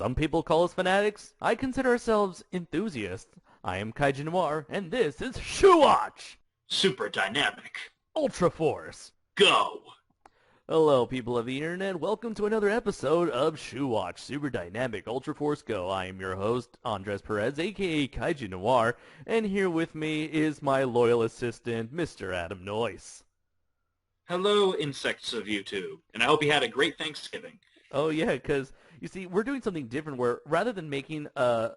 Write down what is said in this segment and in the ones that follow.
Some people call us fanatics. I consider ourselves enthusiasts. I am KaijuNoir, and this is Shuwatch! Super dynamic. Ultra Force. Go! Hello, people of the internet. Welcome to another episode of Shuwatch, Super Dynamic Ultra Force Go. I am your host, Andres Perez, aka KaijuNoir, and here with me is my loyal assistant, Mr. Adam Noyes. Hello, insects of YouTube, and I hope you had a great Thanksgiving. Oh yeah, because you see, we're doing something different. Where rather than making a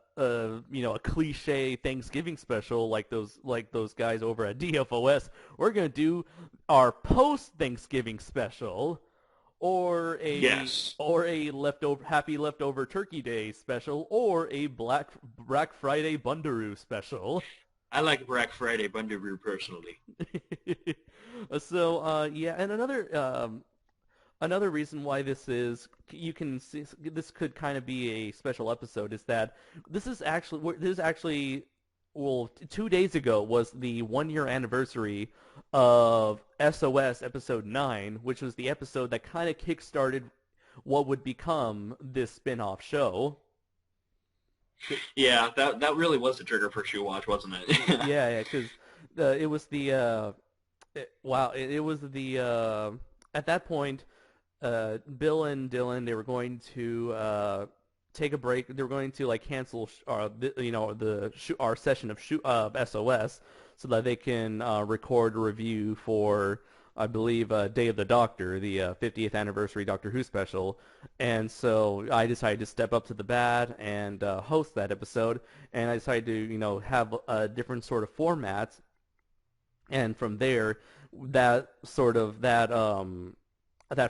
cliche Thanksgiving special like those guys over at DFOS, we're gonna do our post Thanksgiving special, or a happy leftover Turkey Day special, or a Brack Friday Bunduru special. I like Brack Friday Bunduru personally. So yeah, and another reason why this could kind of be a special episode is that this is actually 2 days ago was the 1-year anniversary of SOS Episode 9, which was the episode that kind of kickstarted what would become this spin-off show. Yeah, that really was the trigger for Shuwatch, wasn't it? yeah, because it was the at that point. Bill and Dillion, they were going to take a break. They were going to cancel our session of SOS so that they can record a review for, I believe, Day of the Doctor, the 50th anniversary Doctor Who special. And so I decided to step up to the bat and host that episode. And I decided to have a different sort of format. And from there, that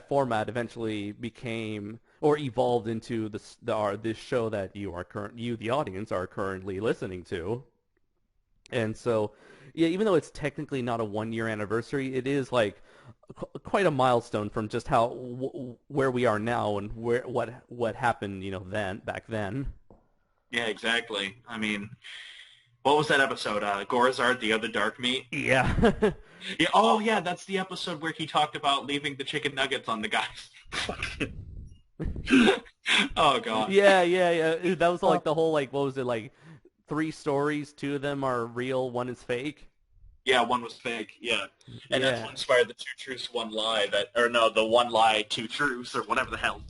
format eventually became or evolved into this show that you the audience are currently listening to. And so, yeah, even though it's technically not a 1-year anniversary, it is quite a milestone from just where we are now and what happened back then. Yeah, exactly. I mean, what was that episode? Gorizard, the other dark meat? Yeah. Yeah. Oh, yeah, that's the episode where he talked about leaving the chicken nuggets on the guys. Oh, God. Yeah. That was the whole, what was it, 3 stories, 2 of them are real, 1 is fake? Yeah, 1 was fake, yeah. And that's what inspired the 2 truths, 1 lie, the 1 lie, 2 truths, or whatever the hell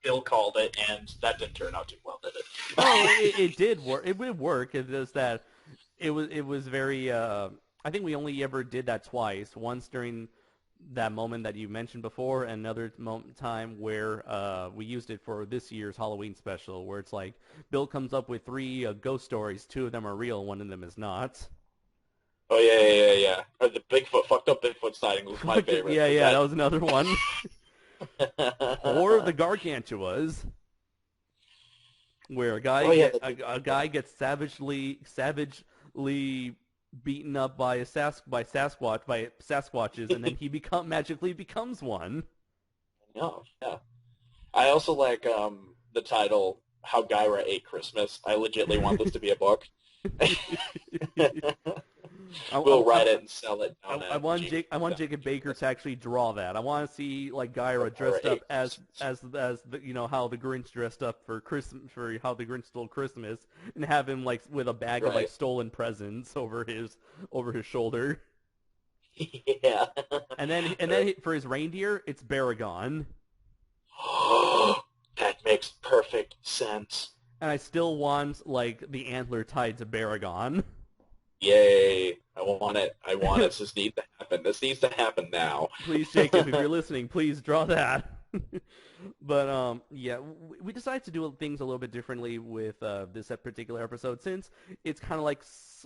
Bill called it, and that didn't turn out too well, did it? Oh, it did work. It would work. It was that it was very. I think we only ever did that twice. Once during that moment that you mentioned before, and another time where we used it for this year's Halloween special, where it's Bill comes up with 3 ghost stories. 2 of them are real, 1 of them is not. Oh yeah. Or the fucked up Bigfoot sighting was my favorite. Yeah, that was another one. Or the Gargantuas, where a guy gets savagely beaten up by Sasquatches, and then he magically becomes one. No, yeah. I also like the title "How Gyra Ate Christmas." I legitimately want this to be a book. We'll write it and sell it. I want Jacob Baker to actually draw that. I want to see Gyra dressed up as how the Grinch dressed up for Christmas, for how the Grinch stole Christmas, and have him with a bag of stolen presents over his shoulder. Yeah. And then for his reindeer, it's Baragon. That makes perfect sense. And I still want the antler tied to Baragon. Yay! I want it. This needs to happen. This needs to happen now. Please, Jacob, if you're listening, please draw that. But yeah, we decided to do things a little bit differently with this particular episode, since it's kind of like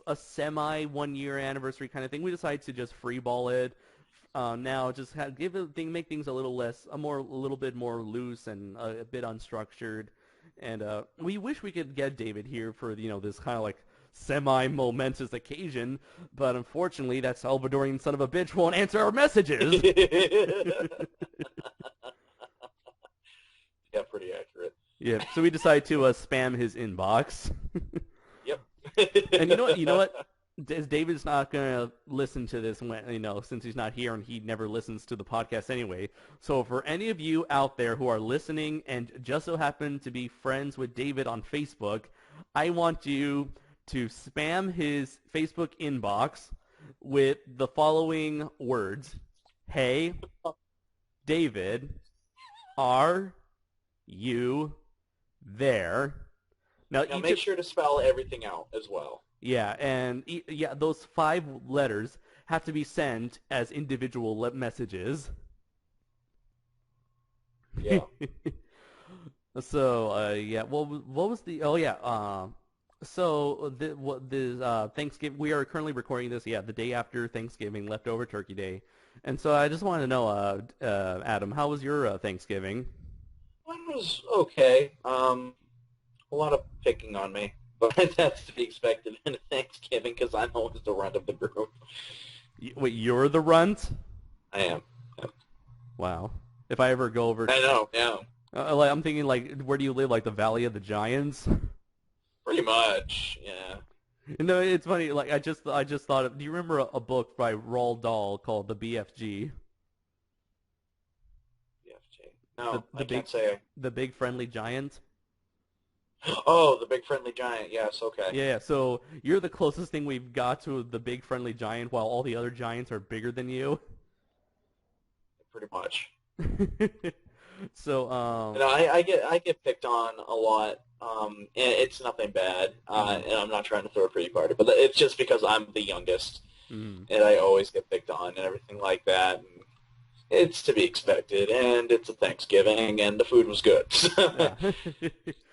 a semi 1-year anniversary kind of thing. We decided to just freeball it. Now, just make things a little bit more loose and a bit unstructured. And we wish we could get David here for this kind of semi-momentous occasion, but unfortunately that Salvadorian son of a bitch won't answer our messages. Yeah, pretty accurate. Yeah, so we decided to spam his inbox. Yep. And you know what? David's not gonna listen to this when since he's not here and he never listens to the podcast anyway. So for any of you out there who are listening and just so happen to be friends with David on Facebook, I want you to spam his Facebook inbox with the following words: "Hey, David, are you there?" Now make sure to spell everything out as well. Yeah, and those 5 letters have to be sent as individual messages. Yeah. So, what was the? Oh, yeah. So the Thanksgiving. We are currently recording this. Yeah, the day after Thanksgiving, leftover Turkey Day, and so I just wanted to know, Adam, how was your Thanksgiving? Mine was okay. A lot of picking on me. But that's to be expected in a Thanksgiving because I'm always the runt of the group. Wait, you're the runt? I am. Wow. If I ever go over... I know, yeah. I'm thinking, where do you live? Like the Valley of the Giants? Pretty much, yeah. No, it's funny. I just thought of... Do you remember a book by Roald Dahl called The BFG? BFG? No, I can't say. The Big Friendly Giant? Oh, the Big Friendly Giant. Yes, okay. Yeah, so you're the closest thing we've got to the Big Friendly Giant while all the other giants are bigger than you. Pretty much. So, I get picked on a lot. It's nothing bad, and I'm not trying to throw a pretty party, but it's just because I'm the youngest, and I always get picked on and everything like that. And it's to be expected, and it's a Thanksgiving, and the food was good.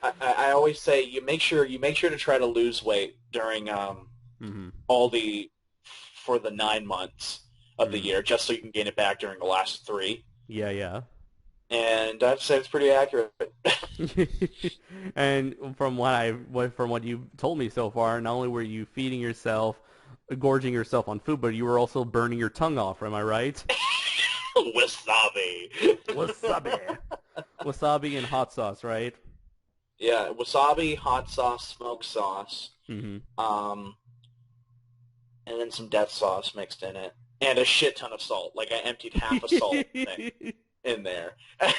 I always say you make sure to try to lose weight during for the 9 months of the year, just so you can gain it back during the last 3. Yeah. And I'd say it's pretty accurate. And from what you've told me so far, not only were you feeding yourself, gorging yourself on food, but you were also burning your tongue off. Am I right? Wasabi. Wasabi and hot sauce, right? Yeah, wasabi, hot sauce, smoked sauce, Mm-hmm. And then some death sauce mixed in it, and a shit ton of salt. Like I emptied half a salt thing in there. Are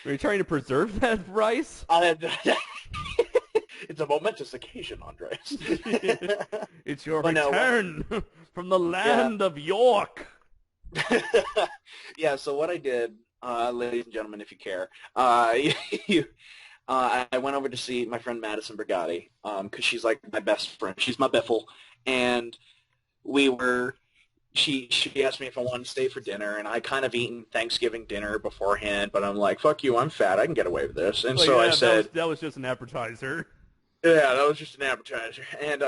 you trying to preserve that rice? It's a momentous occasion, Andres. It's your return from the land of York. Yeah, so what I did, ladies and gentlemen, if you care, I went over to see my friend Madison Brigatti, because she's like my best friend. She's my biffle, and she asked me if I wanted to stay for dinner, and I kind of eaten Thanksgiving dinner beforehand, but I'm like, fuck you, I'm fat, I can get away with this. And so I said... That was just an appetizer. Yeah, that was just an appetizer. And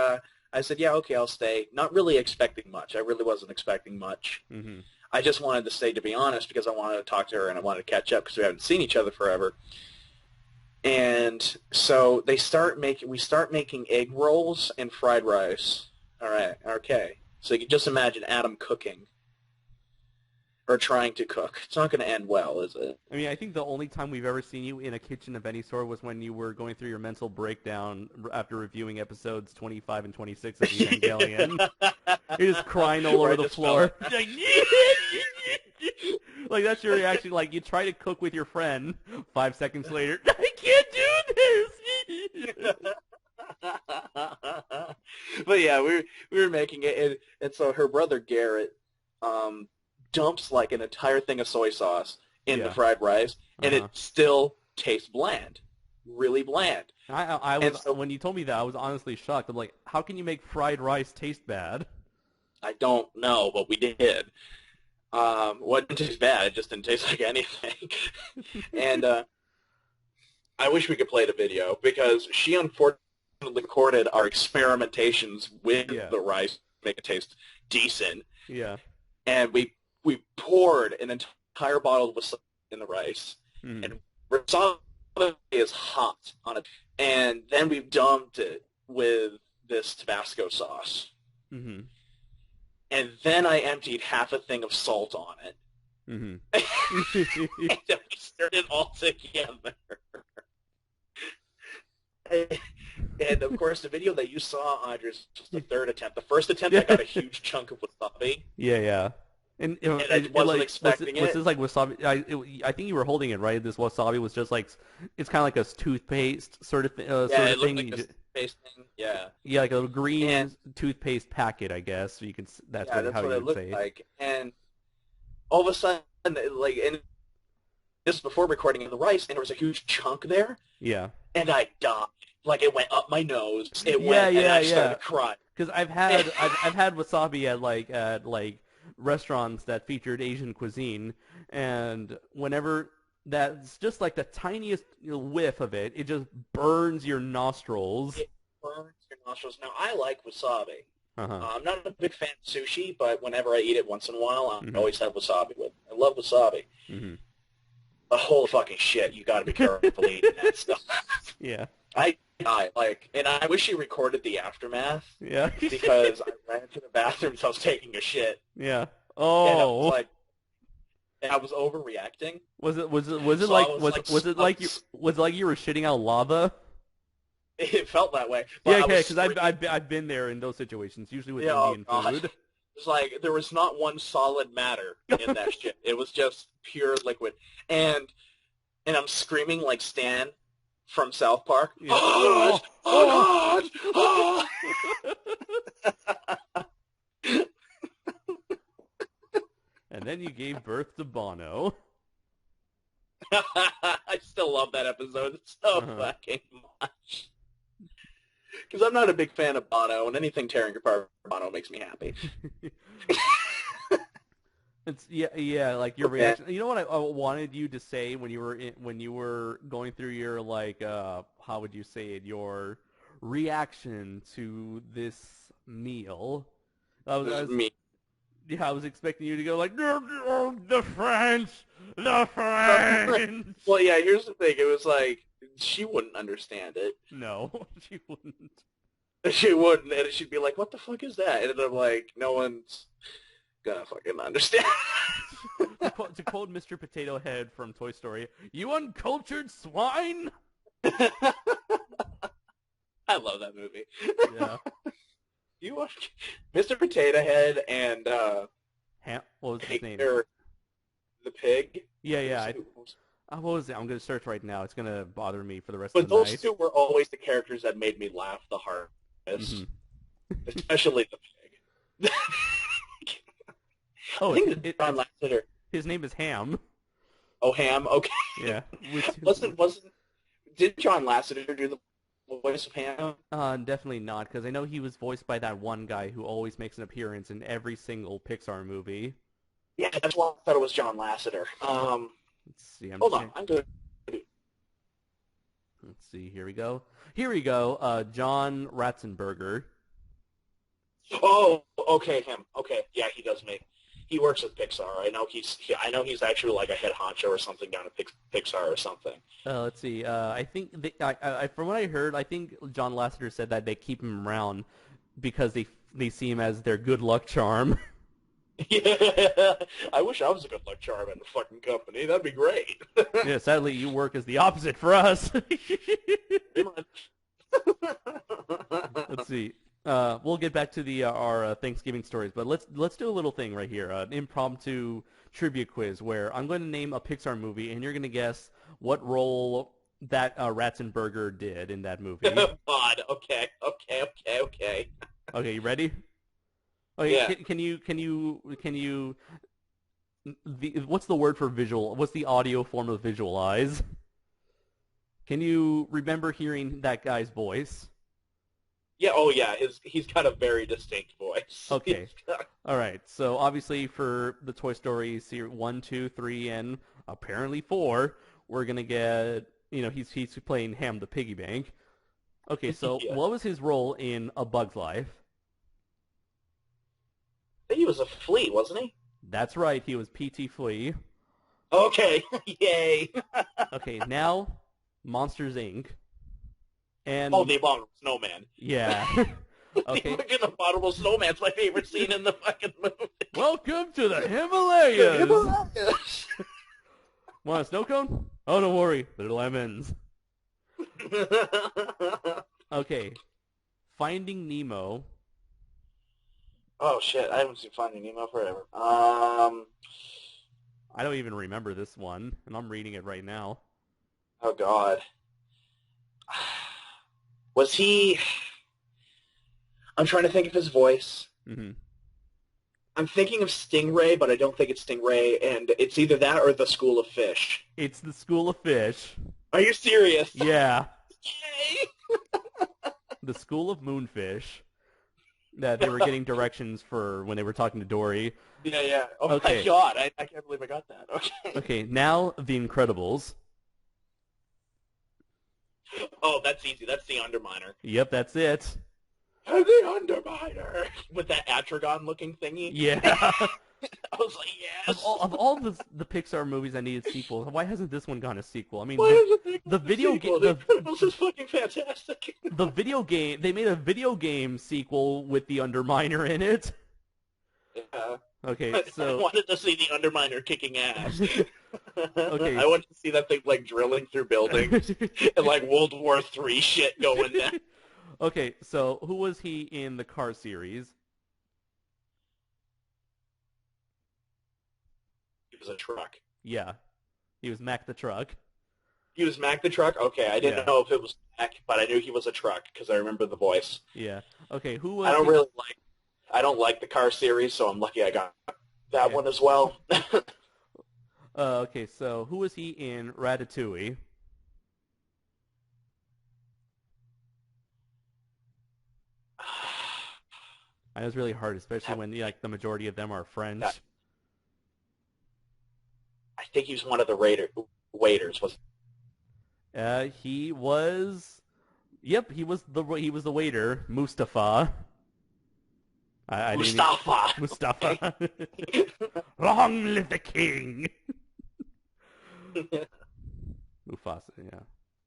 I said, yeah, okay, I'll stay. Not really expecting much. I really wasn't expecting much. Mm-hmm. I just wanted to stay, to be honest, because I wanted to talk to her and I wanted to catch up because we haven't seen each other forever. And so we start making egg rolls and fried rice. All right, okay. So you can just imagine Adam cooking or trying to cook. It's not going to end well, is it? I mean, I think the only time we've ever seen you in a kitchen of any sort was when you were going through your mental breakdown after reviewing episodes 25 and 26 of Evangelion. You're just crying all over the floor. Like, that's your reaction. Like, you try to cook with your friend. 5 seconds later, I can't do this! But yeah, we were making it, and so her brother Garrett dumps like an entire thing of soy sauce in the fried rice, and it still tastes bland, really bland. I was when you told me that, I was honestly shocked. I'm like, how can you make fried rice taste bad? I don't know, but we did. Well, it didn't taste bad. It just didn't taste like anything. And I wish we could play the video because she unfortunately recorded our experimentations with the rice to make it taste decent. Yeah. And we poured an entire bottle of wasabi in the rice. And wasabi is hot on it. And then we dumped it with this Tabasco sauce. Mm-hmm. And then I emptied half a thing of salt on it. Mm-hmm. And then we stirred it all together. And of course, the video that you saw, Andres, was the third attempt. The first attempt, I got a huge chunk of wasabi. Yeah. And I wasn't expecting was it. this like wasabi? I think you were holding it, right? This wasabi was just like, it's kind of like a toothpaste sort of Yeah, sort it of looked thing. like a toothpaste thing. Yeah. Yeah, like a little green And- toothpaste packet, I guess. So you can. That's Yeah, how that's what you it would looked say. like. And all of a sudden, like, and this was before recording the rice, and there was a huge chunk there, Yeah. and I died. Like, it went up my nose. It Yeah, went, and I yeah. started crying. Because I've had wasabi at like restaurants that featured Asian cuisine, and whenever that's just like the tiniest whiff of it, it just burns your nostrils. It burns your nostrils. Now, I like wasabi. Uh-huh. I'm not a big fan of sushi, but whenever I eat it once in a while, I Mhm. always have wasabi with it. I love wasabi. Hmm. But holy fucking shit, you gotta be careful eating that stuff. Yeah. I like, and I wish you recorded the aftermath Yeah. because I ran to the bathroom as I was taking a shit, Yeah. and I Oh. was like, and I was overreacting. Was it So I was it like you were shitting out lava? It felt that way. But Yeah, I okay, was because I've been there in those situations, usually with Yeah, oh, Indian God. food. It's like there was not one solid matter in that shit. It was just pure liquid, and I'm screaming like Stan from South Park. Yeah. Oh, God! Oh, God! And then you gave birth to Bono. I still love that episode so Uh-huh. fucking much. Because I'm not a big fan of Bono, and anything tearing apart Bono makes me happy. It's like your Okay. reaction. You know what I wanted you to say when you were going through your like how would you say it, your reaction to this meal. I was Me. Yeah, I was expecting you to go like the French. Well, yeah, here's the thing. It was like, she wouldn't understand it. No, she wouldn't. She wouldn't, and she'd be like, what the fuck is that? And I'm like, no one's gonna fucking understand. To quote Mr. Potato Head from Toy Story, "You uncultured swine." I love that movie. Yeah. You are Mr. Potato Head and What was his name? or the pig. Yeah. What was it? I'm gonna search right now. It's gonna bother me for the rest But of the those night. two were always the characters that made me laugh the hardest, Mhm. especially the pig. Oh, I think that John Lasseter. his name is Ham. Oh, Ham. Okay. Yeah. Did John Lasseter do the voice of Ham? Definitely not, because I know he was voiced by that one guy who always makes an appearance in every single Pixar movie. Yeah, that's why I thought it was John Lasseter. Let's see. Hold on, I'm good. Let's see. Here we go. John Ratzenberger. Oh, okay, him. Okay, yeah, he does make. He works at Pixar. I know he's actually like a head honcho or something down at Pixar or something. Let's see. I think from what I heard, I think John Lasseter said that they keep him around because they see him as their good luck charm. Yeah, I wish I was a good luck charm at a fucking company. That'd be great. Yeah, sadly, you work as the opposite for us. Pretty much. Let's see. We'll get back to our Thanksgiving stories, but let's do a little thing right here, an impromptu trivia quiz where I'm going to name a Pixar movie, and you're going to guess what role that Ratzenberger did in that movie. Odd. Okay. Okay, you ready? Okay, Yeah. Can you? What's the word for visual? What's the audio form of visualize? Can you remember hearing that guy's voice? Yeah. Oh, yeah. He's got a very distinct voice. Okay. All right. So obviously for the Toy Story series 1, 2, 3, and apparently 4, we're gonna get he's playing Ham the Piggy Bank. Okay. So Yeah. what was his role in A Bug's Life? I think he was a flea, wasn't he? That's right. He was P.T. Flea. Okay. Yay. Okay. Now Monsters Inc. And Oh, the Abominable Snowman. yeah. Okay. The fucking Abominable Snowman's my favorite scene in the fucking movie. Welcome to the Himalayas. Want a snow cone? Oh, don't worry. They're lemons. Okay. Finding Nemo. Oh shit! I haven't seen Finding Nemo forever. I don't even remember this one, and I'm reading it right now. Oh god. Was he? I'm trying to think of his voice. Mm-hmm. I'm thinking of Stingray, but I don't think it's Stingray, and it's either that or the School of Fish. It's the School of Fish. Are you serious? Yeah. Yay! The School of Moonfish. That they were getting directions for when they were talking to Dory. Yeah, yeah. Oh Okay. my god, I can't believe I got that. Okay. Okay, now The Incredibles. Oh, that's easy. That's the Underminer. Yep, that's it. The Underminer! With that Atragon-looking thingy. Yeah. I was like, yes! Of all the Pixar movies that needed sequels, why hasn't this one gotten a sequel? I mean, Why is it the video game... The Incredibles is fucking fantastic. The video game... They made a video game sequel with the Underminer in it. Yeah. Okay, so... I wanted to see the Underminer kicking ass. Okay. I wanted to see that thing, like, drilling through buildings and, like, World War III shit going there. Okay, so who was he in the Car series? He was a truck. Yeah. He was Mac the Truck. He was Mac the Truck? Okay, I didn't know if it was Mac, but I knew he was a truck because I remember the voice. Yeah. Okay, who was I don't like the Car series, so I'm lucky I got that one as well. Okay, so who was he in Ratatouille? I know it's really hard, especially when like the majority of them are French. I think he was one of the waiters. He was. Yep, he was the waiter, Mustafa. Mustafa. Long live the king. Mufasa, yeah.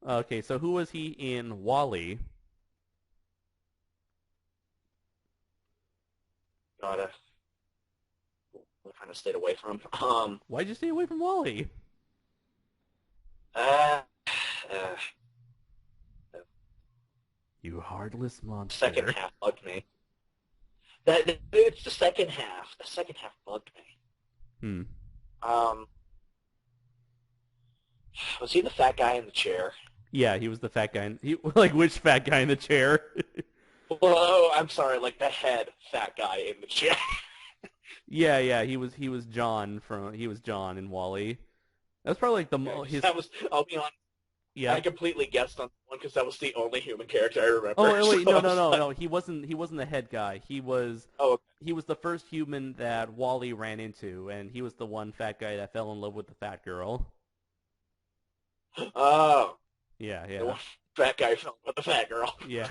Okay, so who was he in Wall-E? Gotta kind of stayed away from. Why'd you stay away from Wall-E? You heartless monster. Second half bugged me. It's the second half. The second half bugged me. Was he the fat guy in the chair? Yeah, he was the fat guy. Like which fat guy in the chair? Oh, I'm sorry, like the head fat guy in the chair. Yeah, he was John in Wall-E. That's probably like I'll be honest. Yeah. I completely guessed on one because that was the only human character I remember. Oh wait, so no. He wasn't the head guy. He was. Oh. Okay. He was the first human that Wall-E ran into, and he was the one fat guy that fell in love with the fat girl. Oh. Yeah. The one fat guy fell in love with the fat girl. Yeah.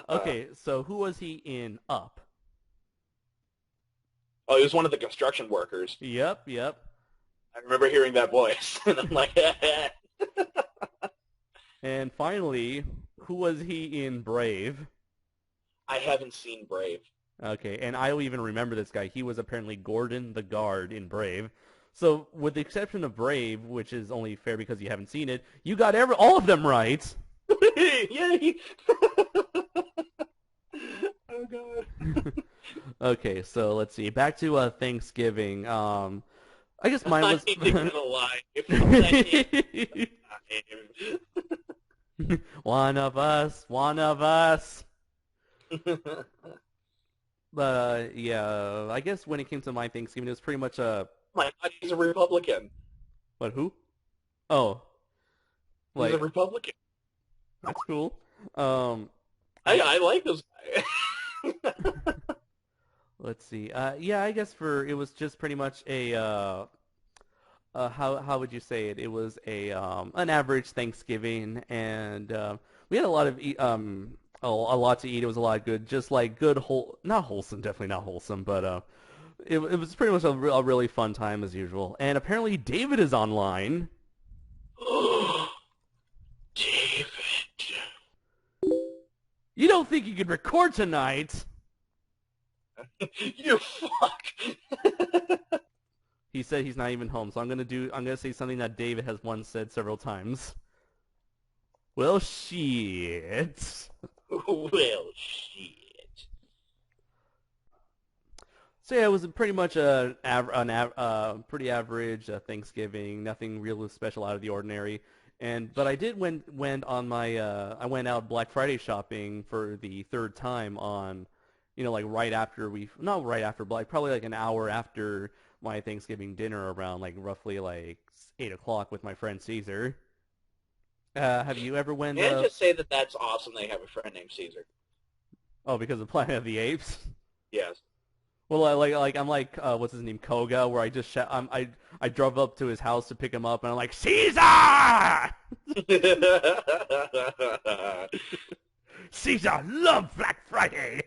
Okay, so who was he in Up? Oh, he was one of the construction workers. Yep. I remember hearing that voice, and I'm like, And finally, who was he in Brave? I haven't seen Brave. Okay, and I even remember this guy. He was apparently Gordon the guard in Brave. So, with the exception of Brave, which is only fair because you haven't seen it, you got all of them right. Yay! Oh god. Okay, so let's see. Back to Thanksgiving. I guess mine was. I'm gonna lie. One of us. Yeah, I guess when it came to my Thanksgiving, it was pretty much My God, he's a Republican. What? Who? Oh, He's a Republican. That's cool. I like this guy. Let's see. Yeah, I guess it was just pretty much a how would you say it? It was an average Thanksgiving, and we had a lot of a lot to eat. It was a lot of good, just like good not wholesome, definitely not wholesome, but it was pretty much a really fun time as usual. And apparently David is online. David. You don't think you could record tonight? You fuck. He said he's not even home, so I'm gonna say something that David has once said several times. Well, shit. Well, shit. So yeah, it was pretty much pretty average Thanksgiving. Nothing really special out of the ordinary. But I did went on my I went out Black Friday shopping for the third time on, like right after not right after Black, probably like an hour after my Thanksgiving dinner, around like roughly like 8 o'clock, with my friend Caesar. Have you ever went? Can I just say that that's awesome they have a friend named Caesar? Oh, because of Planet of the Apes. Yes. Well, I'm like what's his name, Koga, where I just I drove up to his house to pick him up, and I'm like, Caesar! Caesar love Black Friday.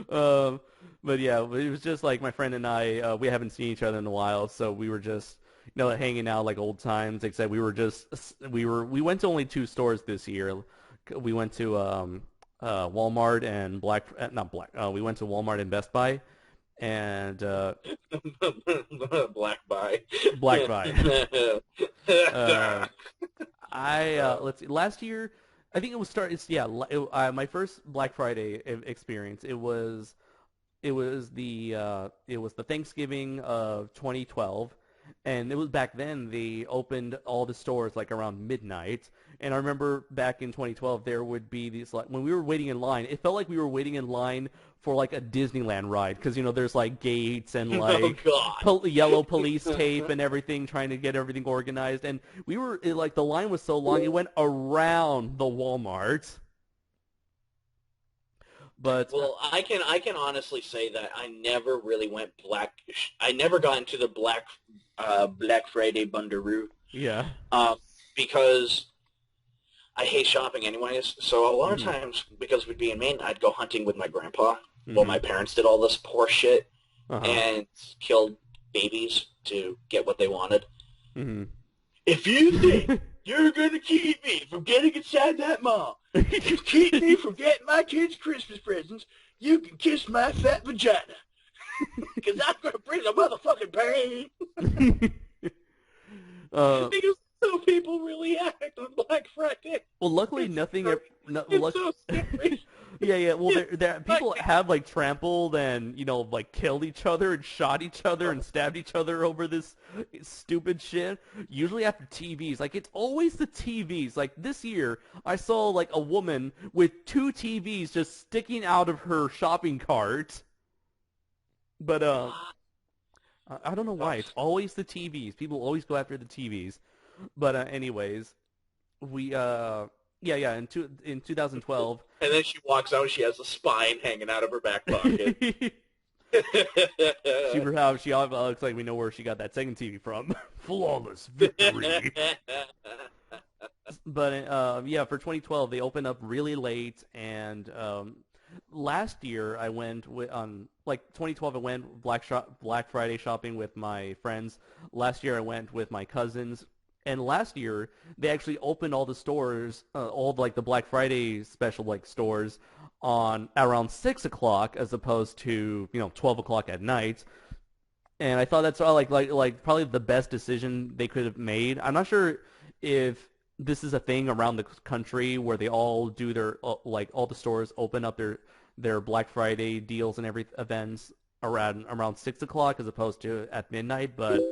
But yeah, it was just like my friend and I. We haven't seen each other in a while, so we were just hanging out like old times. Except we went to only two stores this year. We went to Walmart and we went to Walmart and Best Buy, and Black Buy. Let's see. Last year, I think it was my first Black Friday experience. It was the Thanksgiving of 2012. And it was back then they opened all the stores like around midnight. And I remember back in 2012 there would be these, like, when we were waiting in line, it felt like we were waiting in line for like a Disneyland ride, because there's like gates and like yellow police tape and everything, trying to get everything organized. And like the line was so long it went around the Walmart. But well, I can honestly say that I never really went I never got into the Black Friday Bunduru. Yeah. Because I hate shopping anyways. So a lot of times, because we'd be in Maine, I'd go hunting with my grandpa while my parents did all this poor shit and killed babies to get what they wanted. Mm-hmm. If you think you're going to keep me from getting inside that mall, keep me from getting my kids Christmas presents, you can kiss my fat vagina. Because I'm going to bring the motherfucking pain. Because so people really act on Black Friday. Well, luckily nothing... so scary. Yeah. Well, people have like trampled and like killed each other and shot each other and stabbed each other over this stupid shit. Usually after TVs, like it's always the TVs. Like this year, I saw like a woman with two TVs just sticking out of her shopping cart. But I don't know why it's always the TVs. People always go after the TVs. But anyways, we in 2012. And then she walks out, she has a spine hanging out of her back pocket. She looks like we know where she got that second TV from. Flawless victory. But for 2012 they opened up really late, and last year I went 2012 I went Black Friday shopping with my friends. Last year I went with my cousins. And last year, they actually opened all the stores, all the Black Friday special stores, on around 6 o'clock as opposed to 12 o'clock at night. And I thought that's all like probably the best decision they could have made. I'm not sure if this is a thing around the country where they all do their all the stores open up their Black Friday deals and every events around 6 o'clock as opposed to at midnight, but.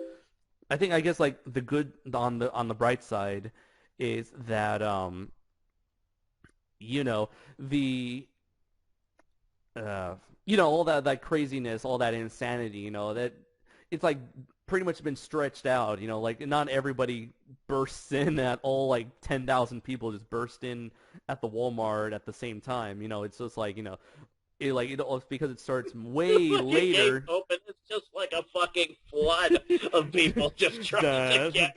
I guess the good on the bright side is that all that craziness, all that insanity, that it's pretty much been stretched out, not everybody bursts in at all 10,000 people just burst in at the Walmart at the same time, it's just because it starts way later. Open, it's just like a fucking flood of people just trying to get...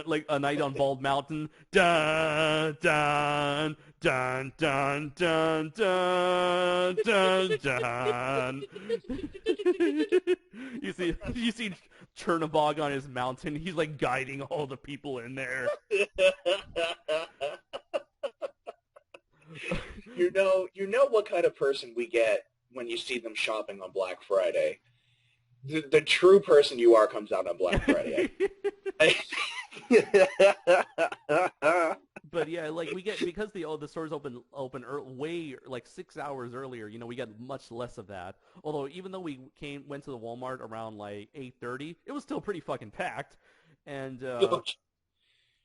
like A Night on Bald Mountain. Dun, dun, dun, dun, dun, dun, dun, dun. You see Chernobog on his mountain. He's guiding all the people in there. You know what kind of person we get when you see them shopping on Black Friday. The true person you are comes out on Black Friday. But yeah, like we get because the stores open way like 6 hours earlier. We get much less of that. Although even though we went to the Walmart around like 8:30, it was still pretty fucking packed. And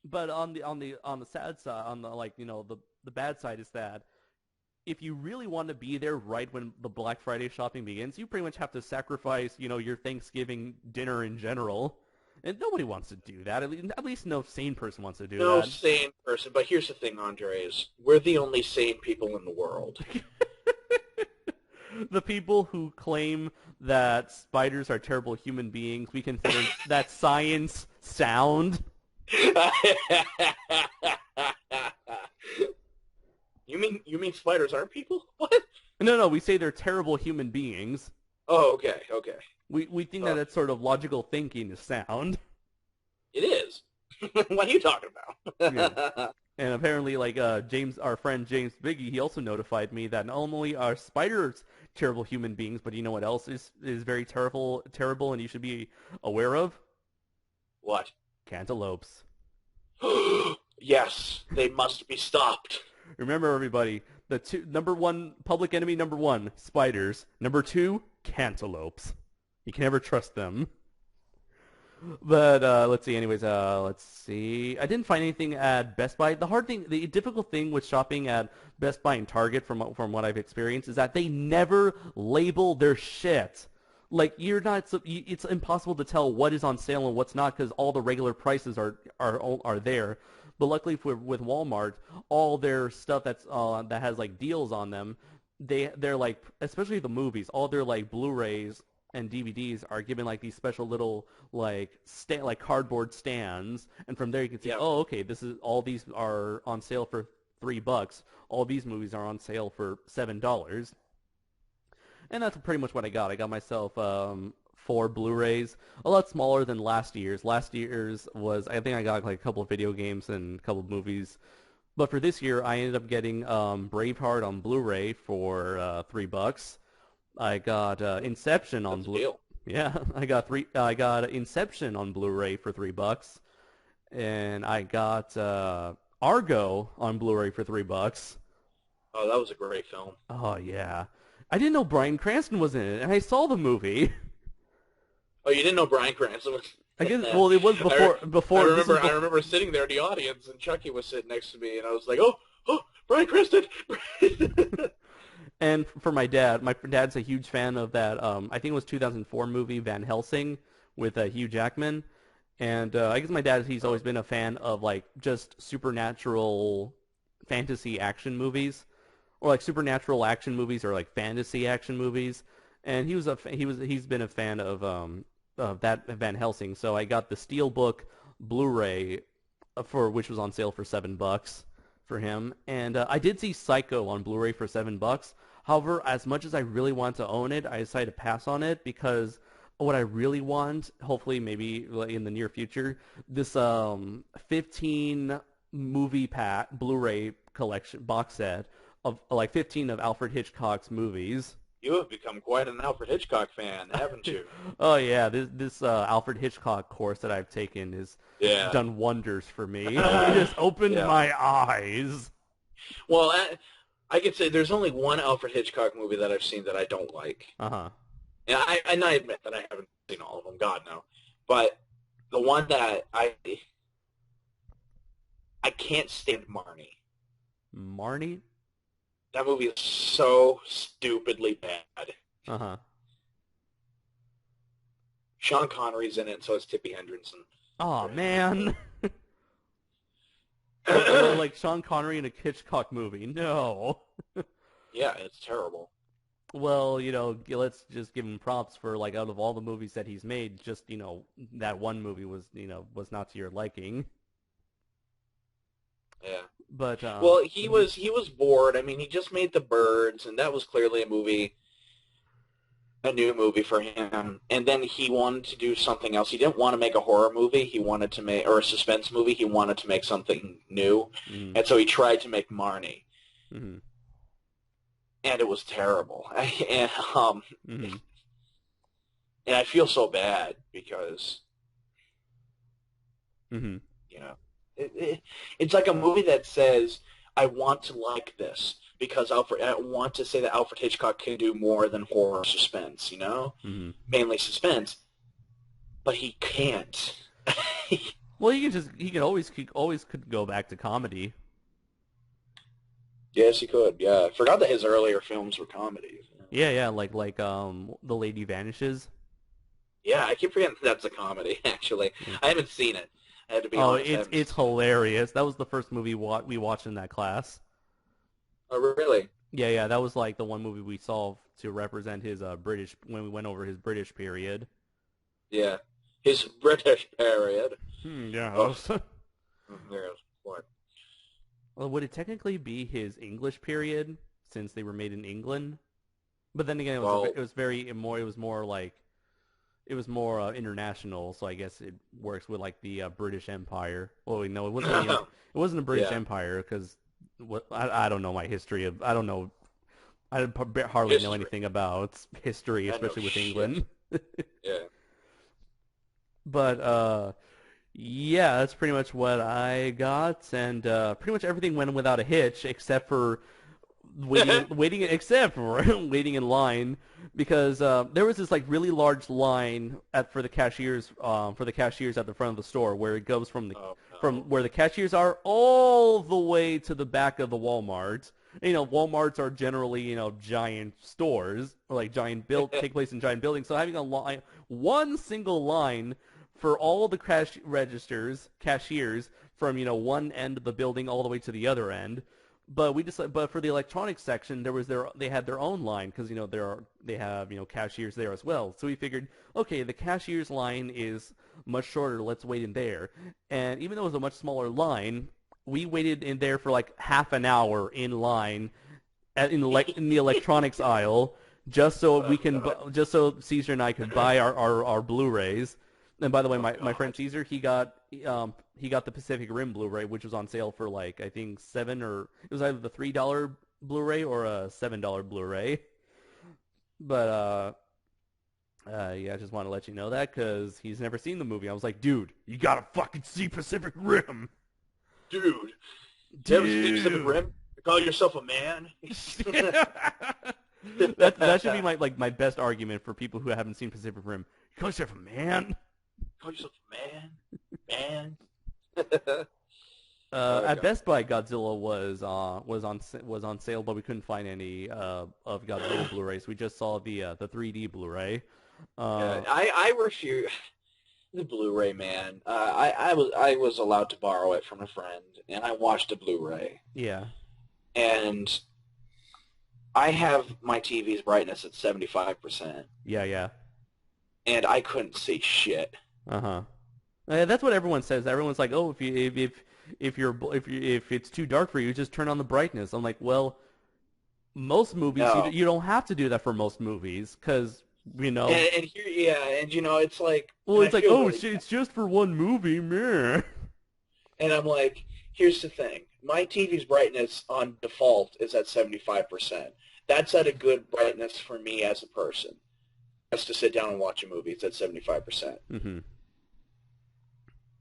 but on the sad side, on the the bad side is that if you really want to be there right when the Black Friday shopping begins, you pretty much have to sacrifice your Thanksgiving dinner in general. And nobody wants to do that. At least no sane person wants to do that. No sane person. But here's the thing, Andres. We're the only sane people in the world. The people who claim that spiders are terrible human beings, we consider that science sound. You mean spiders aren't people? What? No, we say they're terrible human beings. Oh, okay. We think that it's sort of logical thinking is sound. It is. What are you talking about? Yeah. And apparently, like James, our friend James Biggie, he also notified me that not only are spiders terrible human beings, but you know what else is very terrible, and you should be aware of? What? Cantaloupes. Yes, they must be stopped. Remember, everybody, public enemy number one, spiders. Number two, cantaloupes. You can never trust them. But let's see. Anyways, let's see. I didn't find anything at Best Buy. The difficult thing with shopping at Best Buy and Target, from what I've experienced, is that they never label their shit. Like it's impossible to tell what is on sale and what's not because all the regular prices are there. But luckily with Walmart, all their stuff that has like deals on them, they're like, especially the movies, all their like Blu-rays and DVDs are given like these special little like cardboard stands, and from there you can see, oh, okay, all these are on sale for $3. All these movies are on sale for $7. And that's pretty much what I got. I got myself 4 Blu-rays, a lot smaller than last year's. Last year's was, I think I got like a couple of video games and a couple of movies. But for this year, I ended up getting Braveheart on Blu-ray for $3. I got Inception on Blu-ray. Yeah, I got Inception on Blu-ray for $3, and I got Argo on Blu-ray for $3. Oh, that was a great film. Oh yeah, I didn't know Bryan Cranston was in it, and I saw the movie. Oh, you didn't know Bryan Cranston was? I guess. Well, it was before. I remember sitting there in the audience, and Chucky was sitting next to me, and I was like, "Oh, Bryan Cranston." And for my dad's a huge fan of that. I think it was 2004 movie Van Helsing with Hugh Jackman. And I guess my dad, he's always been a fan of like just supernatural fantasy action movies, or like supernatural action movies, or like fantasy action movies. And he's been a fan of that Van Helsing. So I got the Steelbook Blu-ray which was on sale for $7 for him. And I did see Psycho on Blu-ray for $7. However, as much as I really want to own it, I decided to pass on it because what I really want, hopefully maybe in the near future, this 15 movie pack Blu-ray collection box set of like 15 of Alfred Hitchcock's movies. You have become quite an Alfred Hitchcock fan, haven't you? Oh yeah, this Alfred Hitchcock course that I've taken has done wonders for me. It just opened my eyes. Well, I could say there's only one Alfred Hitchcock movie that I've seen that I don't like. Uh-huh. And I admit that I haven't seen all of them, God no. But the one that I can't stand Marnie. Marnie? That movie is so stupidly bad. Uh-huh. Sean Connery's in it, and so is Tippi Hedren. Oh man. Like Sean Connery in a Hitchcock movie. No. Yeah, it's terrible. Well, let's just give him props for like out of all the movies that he's made, just that one movie was not to your liking. Yeah. But well, he was bored. I mean, he just made The Birds, and that was clearly a new movie for him. And then he wanted to do something else. He didn't want to make a horror movie. He wanted to make, or a suspense movie. He wanted to make something new. Mm-hmm. And so he tried to make Marnie. Mm-hmm. And it was terrible. And I feel so bad because Mm-hmm. You know, it's like a movie that says, "I want to like this because I want to say that Alfred Hitchcock can do more than horror suspense. You know, Mm-hmm. mainly suspense, but he can't." Well, he could always go back to comedy. Yes, he could. Yeah, I forgot that his earlier films were comedies. Yeah, like The Lady Vanishes. Yeah, I keep forgetting that's a comedy. Actually, Yeah. I haven't seen it. I have to be Oh, honest. it's hilarious. That was the first movie we watched in that class. Oh, really? Yeah, that was like the one movie we saw to represent his British when we went over his British period. Yeah, his British period. Yeah. Oh. Yes. What? Well, would it technically be his English period since they were made in England? But then again, it was more international, so I guess it works with like the British Empire. Well, no, it wasn't. It wasn't a British Empire because I don't know my history of. I don't know. I hardly know anything about history, especially with England. Yeah. But yeah, that's pretty much what I got, and pretty much everything went without a hitch except for waiting in line because there was this like really large line for the cashiers at the front of the store where it goes from where the cashiers are all the way to the back of the Walmart. You know, Walmarts are generally giant stores or like take place in giant buildings. So having one single line for all the cashiers from one end of the building all the way to the other end. But but for the electronics section, they had their own line because they have cashiers there as well. So we figured, okay, the cashier's line is much shorter. Let's wait in there. And even though it was a much smaller line, we waited in there for like half an hour in line in the electronics aisle just so Caesar and I could buy our Blu-rays. And by the way, my friend Caesar, he got the Pacific Rim Blu-ray, which was on sale for like I think it was either the $3 Blu-ray or a $7 Blu-ray. But yeah, I just want to let you know that because he's never seen the movie. I was like, dude, you gotta fucking see Pacific Rim. Dude. Never seen Pacific Rim? You call yourself a man? That should be my best argument for people who haven't seen Pacific Rim. You call yourself a man? Call yourself a man? At Best Buy, Godzilla was on sale, but we couldn't find any of Godzilla Blu-rays. We just saw the 3D Blu-ray. I refuse the Blu-ray, man. I was allowed to borrow it from a friend, and I watched a Blu-ray. Yeah. And I have my TV's brightness at 75%. Yeah. And I couldn't see shit. Uh-huh. That's what everyone says. Everyone's like, "Oh, if it's too dark for you, just turn on the brightness." I'm like, "Well, most movies you don't have to do that for most movies because And it's like, well, it's like, oh, it's just for one movie, meh. And I'm like, here's the thing: my TV's brightness on default is at 75%. That's at a good brightness for me as a person. That's to sit down and watch a movie. It's at 75%. Mm-hmm.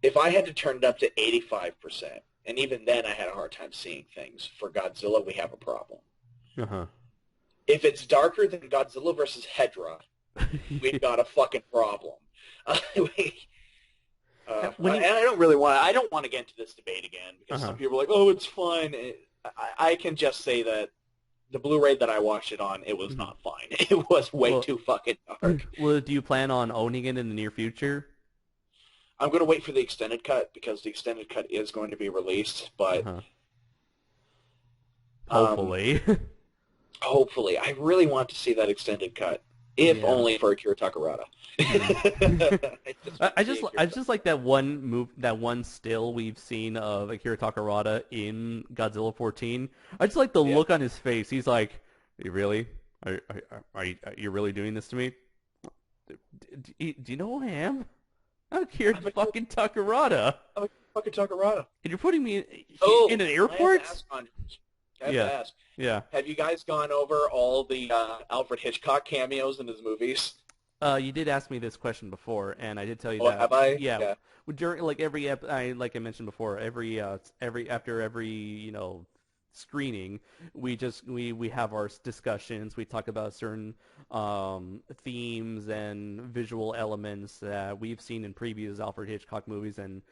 If I had to turn it up to 85%, and even then I had a hard time seeing things, for Godzilla, we have a problem. Uh-huh. If it's darker than Godzilla versus Hedra, we've got a fucking problem. And I don't want to get into this debate again, because some people are like, oh, it's fine. I can just say that the Blu-ray that I watched it on, it was not fine. It was way too fucking dark. Well, do you plan on owning it in the near future? I'm going to wait for the extended cut, because the extended cut is going to be released, but... Hopefully. Hopefully. I really want to see that extended cut, if only for Akira Takarada. I just like that one still we've seen of Akira Takarada in Godzilla 14. I just like the look on his face. He's like, "You really? Are you really doing this to me? Do you know who I am? I'm Akira fucking Takarada. I'm fucking Takarada. And you're putting me in an airport?" I have to ask. Yeah. Have you guys gone over all the Alfred Hitchcock cameos in his movies? You did ask me this question before, and I did tell you Oh, that. have I? Yeah, Yeah. during like every like I mentioned before, after every screening, we have our discussions. We talk about certain themes and visual elements that we've seen in previous Alfred Hitchcock movies and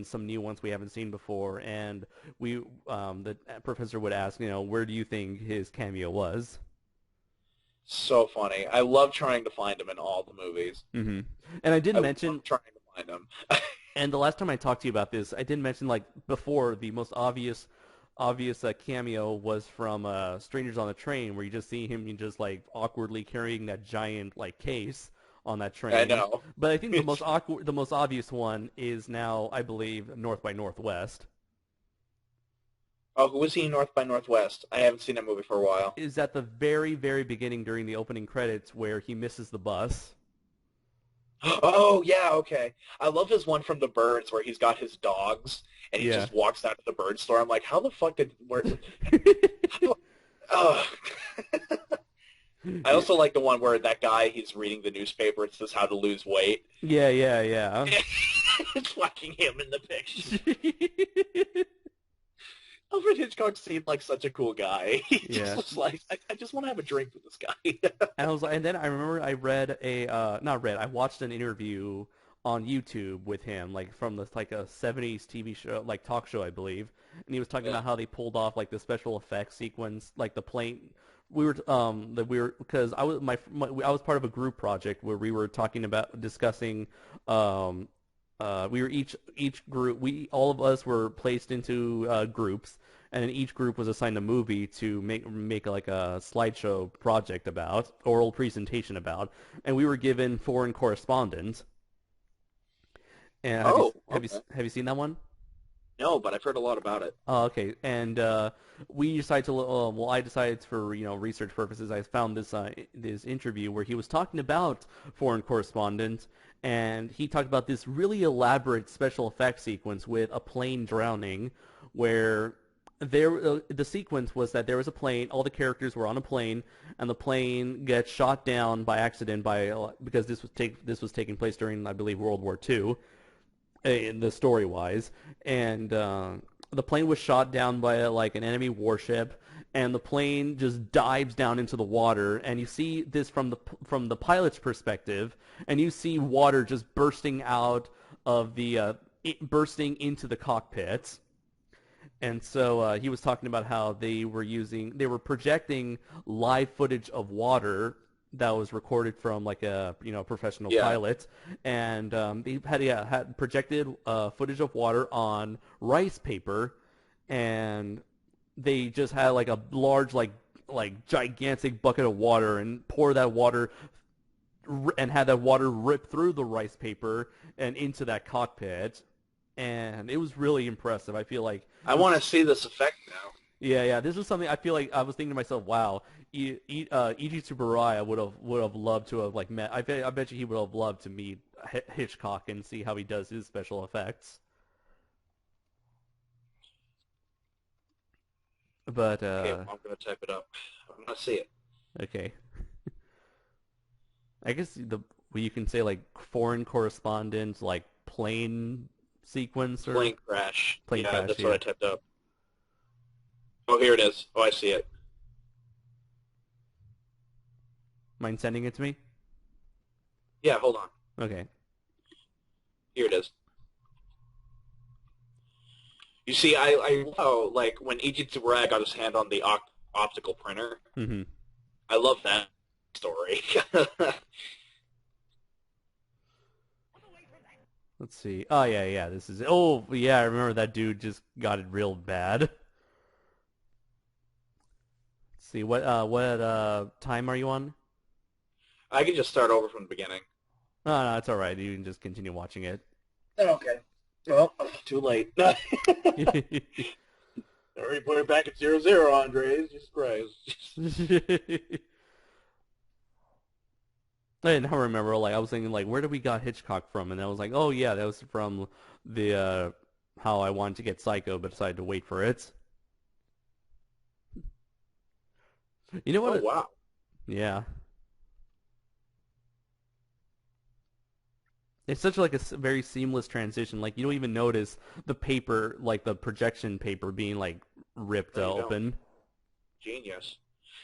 some new ones we haven't seen before. And the professor would ask, where do you think his cameo was? So funny. I love trying to find him in all the movies. hmm And I did I mention love trying to find him. And the last time I talked to you about this, I did mention like before the most obvious cameo was from Strangers on the Train, where you just see him just like awkwardly carrying that giant like case on that I train. know. But I think the most obvious one is now, I believe, North by Northwest. Oh, who was he in North by Northwest? I haven't seen that movie for a while. Is at the very, very beginning during the opening credits where he misses the bus. Oh, yeah, okay. I love his one from The Birds where he's got his dogs and he Yeah. just walks down to the bird store. I'm like, how the fuck oh. I also like the one where that guy, he's reading the newspaper. It says how to lose weight. Yeah, yeah, yeah. It's fucking him in the picture. Alfred Hitchcock seemed like such a cool guy. He Yeah. just was like, I just want to have a drink with this guy. And then I remember I read I watched an interview on YouTube with him, like from like a '70s TV show, like talk show, I believe, and he was talking Yeah. about how they pulled off like the special effects sequence, like the plane. Because I was part of a group project where we were talking about discussing we were each group, all of us were placed into groups, and then each group was assigned a movie to make like a slideshow project about, oral presentation about, and we were given foreign correspondent. And Oh, have you seen that one? no, but I've heard a lot about it. Oh, okay. And we decided to, I decided for research purposes, I found this interview where he was talking about foreign correspondent, and he talked about this really elaborate special effects sequence with a plane drowning, where the sequence was that there was a plane, all the characters were on a plane, and the plane gets shot down by accident because this was taking place during, I believe, World War II. In the story wise, and the plane was shot down by like an enemy warship, and the plane just dives down into the water, and you see this from the pilot's perspective, and you see water just bursting out of bursting into the cockpit. And so he was talking about how they were projecting live footage of water that was recorded from like a professional pilot, and they had projected footage of water on rice paper, and they just had like a large like gigantic bucket of water and pour that water and had that water rip through the rice paper and into that cockpit, and it was really impressive. I feel like I want to see this effect now. yeah. This was something I feel like I was thinking to myself, wow, E.G. Tsuburaya would have loved to have like met. I bet you he would have loved to meet Hitchcock and see how he does his special effects. But Okay, I'm gonna type it up. I'm gonna see it. okay, I guess you can say like foreign correspondent, like plane sequence or Plane crash. Plane yeah, crash, that's yeah. what I typed up. Oh, here it is. Oh, I see it. Mind sending it to me? Yeah, hold on. Okay. Here it is. You see, I love, like, when E.G. Tsuburaya got his hand on the optical printer. Mm-hmm. I love that story. Let's see. Oh yeah. This is. Oh yeah, I remember that dude just got it real bad. Let's see what time are you on? I can just start over from the beginning. No, it's all right. You can just continue watching it. Okay. Well, too late. Already put it back at 0-0, Andres. Jesus Christ. I now remember, like I was thinking, like where did we got Hitchcock from? And I was like, oh yeah, that was from the How I Wanted to Get Psycho, but decided to wait for it. You know what? Oh, wow. Yeah. It's such like a very seamless transition. Like you don't even notice the paper, like the projection paper, being like ripped open. Genius.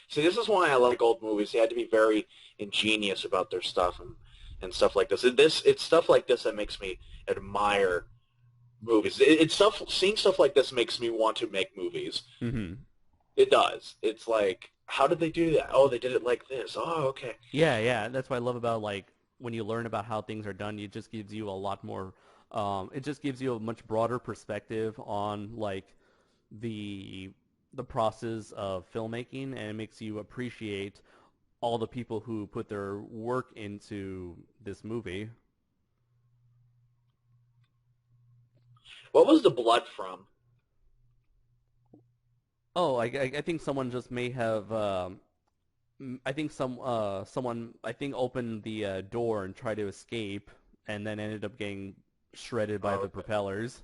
See, this is why I like old movies. They had to be very ingenious about their stuff and stuff like this. It's stuff like this that makes me admire movies. Seeing stuff like this makes me want to make movies. Mm-hmm. It does. It's like, how did they do that? Oh, they did it like this. Oh, okay. Yeah. That's what I love about like when you learn about how things are done. It just gives you a lot more. It just gives you a much broader perspective on like the process of filmmaking, and it makes you appreciate all the people who put their work into this movie. What was the blood from? Oh, I think someone just may have. I think someone opened the door and tried to escape, and then ended up getting shredded by the propellers.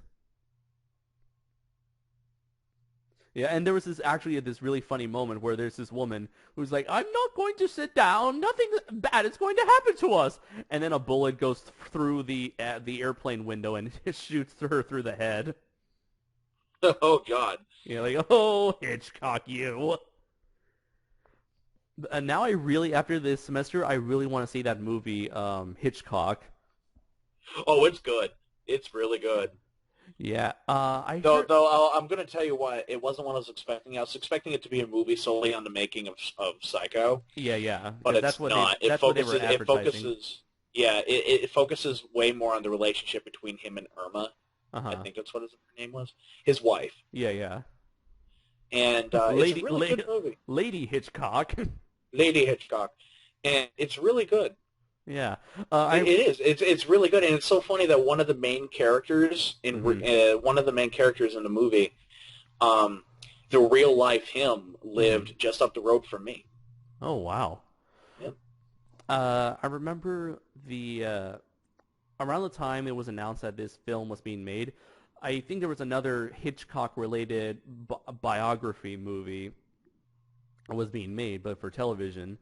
Yeah, and there was this really funny moment where there's this woman who's like, "I'm not going to sit down. Nothing bad is going to happen to us." And then a bullet goes through the airplane window and it shoots her through the head. Oh God! Yeah, like, oh, Hitchcock, you. And now after this semester, I really want to see that movie, Hitchcock. Oh, it's good. It's really good. Yeah, I'm going to tell you what, it wasn't what I was expecting. I was expecting it to be a movie solely on the making of Psycho. Yeah. But it's not. It focuses way more on the relationship between him and Irma. Uh-huh. I think that's what her name was. His wife. Yeah. And it's a really good movie. Lady Hitchcock. Lady Hitchcock. And it's really good. Yeah, it is. It's really good, and it's so funny that one of the main characters in the movie, the real life him lived just up the road from me. Oh wow! Yeah. I remember around the time it was announced that this film was being made, I think there was another Hitchcock-related biography movie was being made, but for television.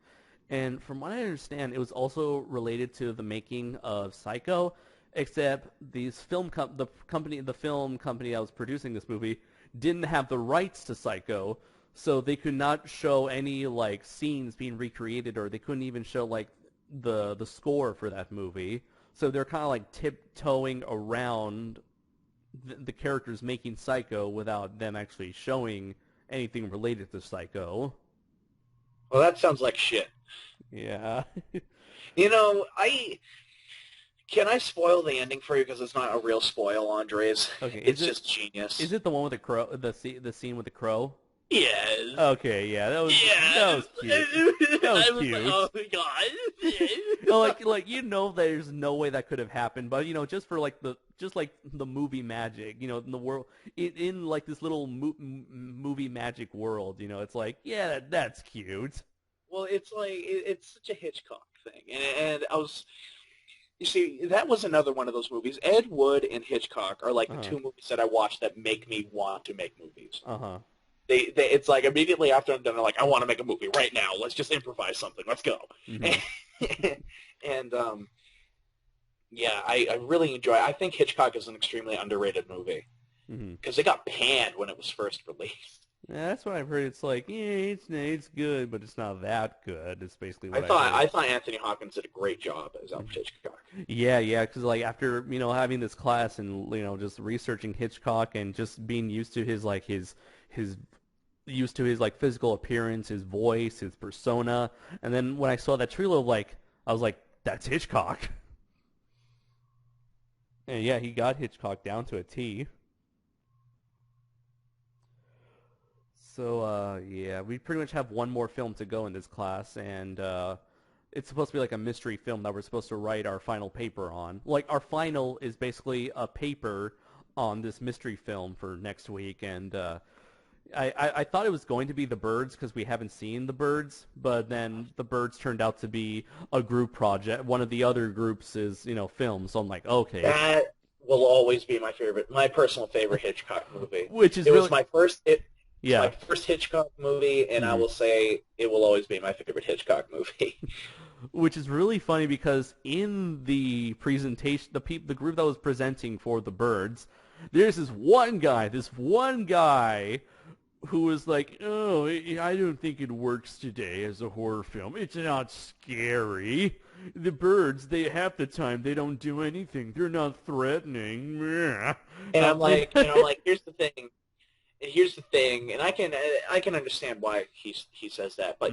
And from what I understand, it was also related to the making of Psycho, except the film company that was producing this movie didn't have the rights to Psycho, so they could not show any like scenes being recreated, or they couldn't even show like the score for that movie. So they're kind of like tiptoeing around the characters making Psycho without them actually showing anything related to Psycho. Well, that sounds like shit. Yeah. Can I spoil the ending for you, because it's not a real spoil, Andres? Okay. It's just genius. Is it the one with the crow? The scene with the crow? Yes. Okay, yeah, that was cute. That was cute. Oh my God. There's no way that could have happened, but just for like the movie magic, in the world, in like this little movie magic world, it's like, yeah, that's cute. Well, it's like it's such a Hitchcock thing, and you see, that was another one of those movies. Ed Wood and Hitchcock are like the two movies that I watch that make me want to make movies. It's like immediately after I'm done, they're like, I want to make a movie right now. Let's just improvise something. Let's go. Mm-hmm. And I really enjoy it. I think Hitchcock is an extremely underrated movie because it got panned when it was first released. Yeah, that's what I've heard. It's like, yeah, it's good, but it's not that good. It's basically what I thought Anthony Hopkins did a great job as Alfred Hitchcock. Yeah, because like after having this class and just researching Hitchcock and just being used to his physical appearance, his voice, his persona, and then when I saw that trailer, I was like, that's Hitchcock. And yeah, he got Hitchcock down to a T. So, we pretty much have one more film to go in this class, and it's supposed to be like a mystery film that we're supposed to write our final paper on. Like, our final is basically a paper on this mystery film for next week, and I thought it was going to be The Birds because we haven't seen The Birds, but then The Birds turned out to be a group project. One of the other groups is, film, so I'm like, okay. That will always be my personal favorite Hitchcock movie. It was my first Hitchcock movie, and I will say it will always be my favorite Hitchcock movie. Which is really funny because in the presentation, the group that was presenting for the birds, there's this one guy who was like, "Oh, I don't think it works today as a horror film. It's not scary. The birds, half the time they don't do anything. They're not threatening." And I'm like, here's the thing, and I can understand why he says that, but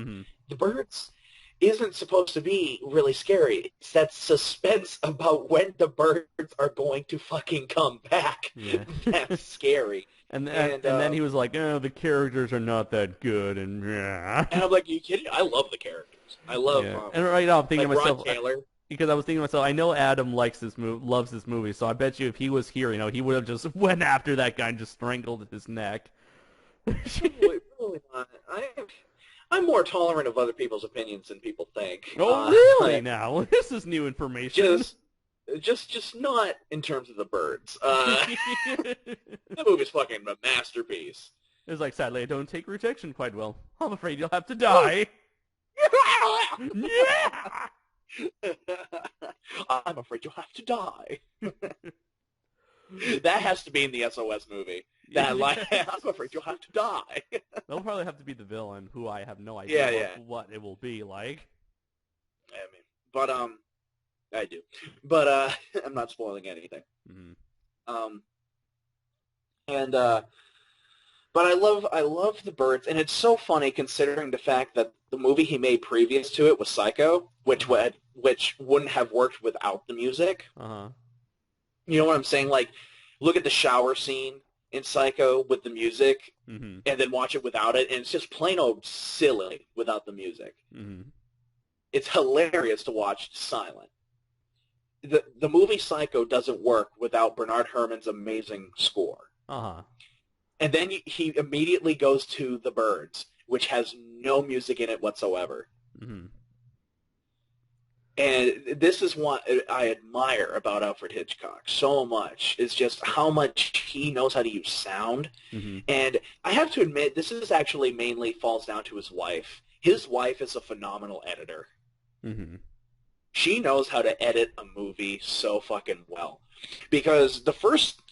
the birds isn't supposed to be really scary. It's that suspense about when the birds are going to fucking come back. Yeah. That's scary. And then he was like, "Oh, the characters are not that good," and I'm like, "Are you kidding? I love the characters. I love and right now I'm thinking like to myself, Ron Taylor." because I was thinking to myself, I know Adam loves this movie, so I bet you if he was here, he would have just went after that guy and just strangled his neck. Really not. I'm more tolerant of other people's opinions than people think. Oh, really? Now this is new information. Just not in terms of the birds. That movie's fucking a masterpiece. It's like, sadly, I don't take rejection quite well. I'm afraid you'll have to die. Yeah! I'm afraid you'll have to die. That has to be in the SOS movie. That line, I'm afraid you'll have to die. They'll probably have to be the villain, who I have no idea what it will be like. I mean, but I do, but I'm not spoiling anything. Mm-hmm. But I love the birds, and it's so funny considering the fact that the movie he made previous to it was Psycho, which wouldn't have worked without the music. Uh-huh. You know what I'm saying? Like, look at the shower scene in Psycho with the music, and then watch it without it, and it's just plain old silly without the music. Mm-hmm. It's hilarious to watch silent. The movie Psycho doesn't work without Bernard Herrmann's amazing score. Uh-huh. And then he immediately goes to The Birds, which has no music in it whatsoever. Mm-hmm. And this is what I admire about Alfred Hitchcock so much, is just how much he knows how to use sound. Mm-hmm. And I have to admit, this is actually mainly falls down to his wife. His wife is a phenomenal editor. Mm-hmm. She knows how to edit a movie so fucking well. Because the first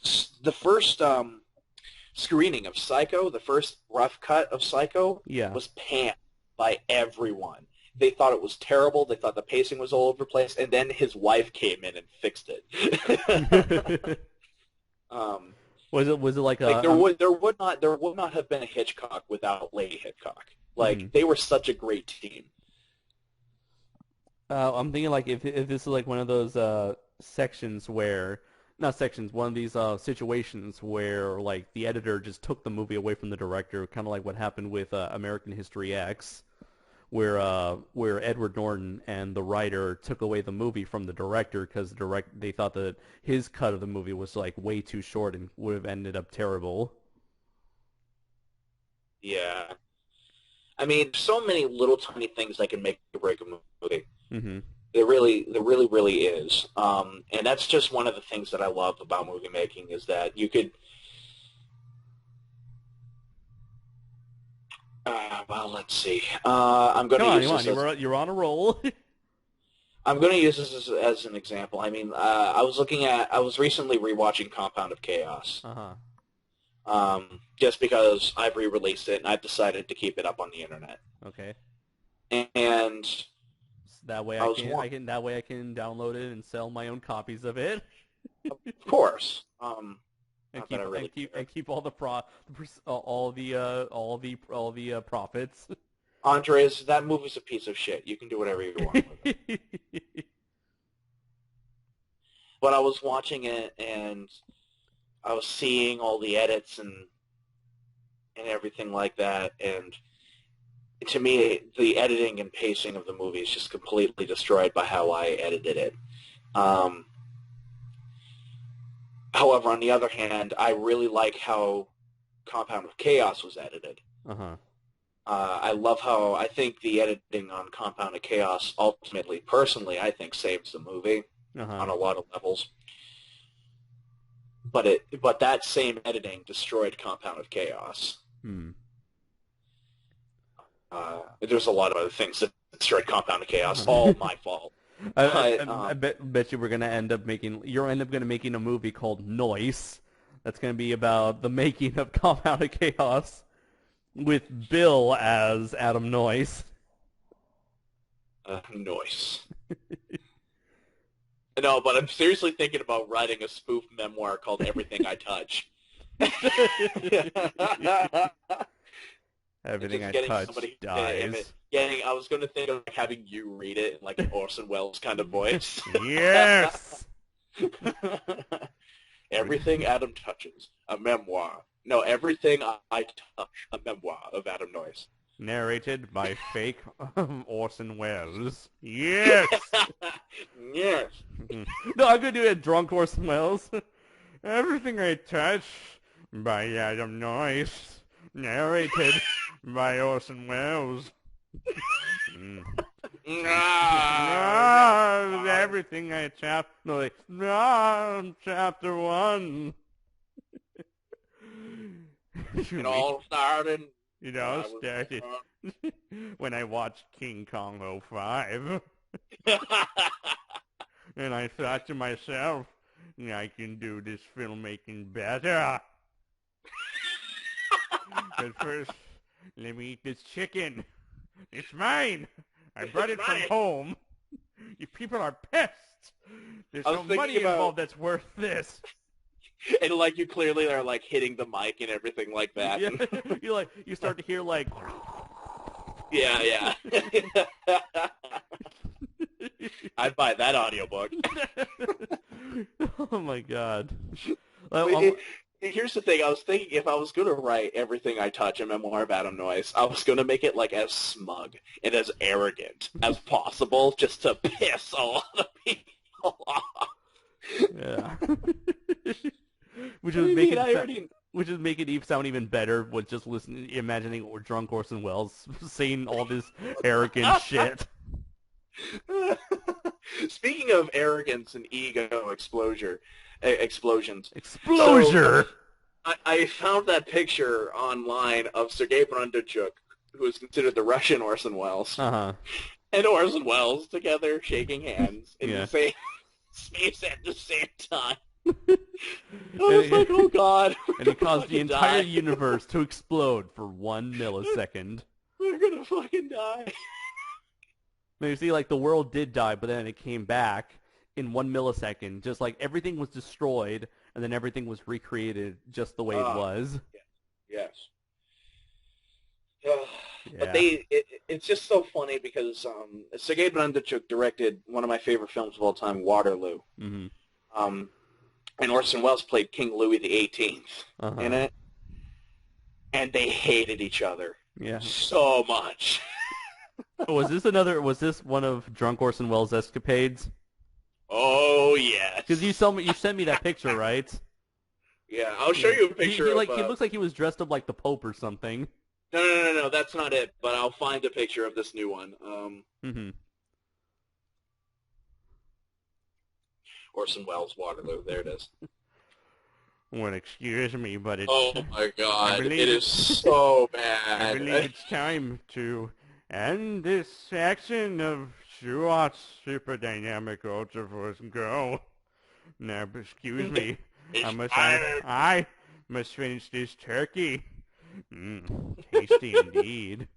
screening of Psycho, the first rough cut of Psycho, was panned by everyone. They thought it was terrible. They thought the pacing was all over the place. And then his wife came in and fixed it. Was it like a... there would not have been a Hitchcock without Lady Hitchcock. Like, they were such a great team. I'm thinking, like, if this is like one of those sections where... Not sections, one of these situations where, like, the editor just took the movie away from the director, kind of like what happened with American History X, where Edward Norton and the writer took away the movie from the director because they thought that his cut of the movie was, like, way too short and would have ended up terrible. Yeah. I mean, so many little tiny things that can make or break a movie. Mm-hmm. There really is. And that's just one of the things that I love about movie making, is that you could... well, let's see. I'm going to use this you're on a roll. I'm going to use this as an example. I mean, I was recently rewatching Compound of Chaos. Uh-huh. Just because I've re-released it and I've decided to keep it up on the internet. Okay. And... That way I can download it and sell my own copies of it. Of course. And keep all the profits. Andres, that movie's a piece of shit. You can do whatever you want with it. But I was watching it and I was seeing all the edits and everything like that, and to me, the editing and pacing of the movie is just completely destroyed by how I edited it. However, on the other hand, I really like how Compound of Chaos was edited. Uh-huh. I think the editing on Compound of Chaos ultimately, personally, I think saves the movie on a lot of levels. But that same editing destroyed Compound of Chaos. Hmm. There's a lot of other things that destroyed Compound of Chaos. All my fault. I bet you you're end up making a movie called Noyes. That's gonna be about the making of Compound of Chaos, with Bill as Adam Noyes. Noyes. No, but I'm seriously thinking about writing a spoof memoir called Everything I Touch. Everything I touch dies. I was going to think of having you read it in like an Orson Welles kind of voice. Yes! Everything Adam Touches, a memoir. No, Everything I Touch, a memoir of Adam Noyes. Narrated by fake Orson Welles. Yes! Yes. No, I'm going to do it drunk Orson Welles. Everything I Touch by Adam Noyes. Narrated by Orson Welles. Everything I chapter 1. It all started. It all started when I watched King Kong 05. And I thought to myself, I can do this filmmaking better. But first, let me eat this chicken. It's mine. I brought it from home. You people are pissed. There's no money involved that's worth this. And like you clearly are like hitting the mic and everything like that. Yeah. You start to hear like. Yeah. I'd buy that audiobook. Oh my god. Here's the thing. I was thinking if I was going to write Everything I Touch, a memoir of Adam Noyes, I was going to make it like as smug and as arrogant as possible just to piss a lot of people off. Yeah. Which would make it sound even better with just imagining drunk Orson Welles saying all this arrogant shit. Speaking of arrogance and ego explosions. Explosion! So, I found that picture online of Sergei Bondarchuk, who is considered the Russian Orson Welles, and Orson Welles together shaking hands in the same space at the same time. I was like, oh god. And it caused the entire universe to explode for 1 millisecond. We're gonna fucking die. Now, you see, like, the world did die, but then it came back in 1 millisecond. Just like everything was destroyed, and then everything was recreated just the way it was. Yes. But it's just so funny because Sergei Bondarchuk directed one of my favorite films of all time, Waterloo. Mm-hmm. And Orson Welles played King Louis XVIII in it. And they hated each other so much. Was this one of drunk Orson Welles' escapades? Oh, yes. Because you sent me that picture, right? Yeah, I'll show you a picture he looks like he was dressed up like the Pope or something. No, that's not it, but I'll find a picture of this new one. Orson Welles, Waterloo, there it is. Well, excuse me, but it's... Oh my god, it is so bad. I believe it's time to end this section of Shuwatch Super Dynamic Ultra Force Go. Now, excuse me, I must finish this turkey. Tasty indeed.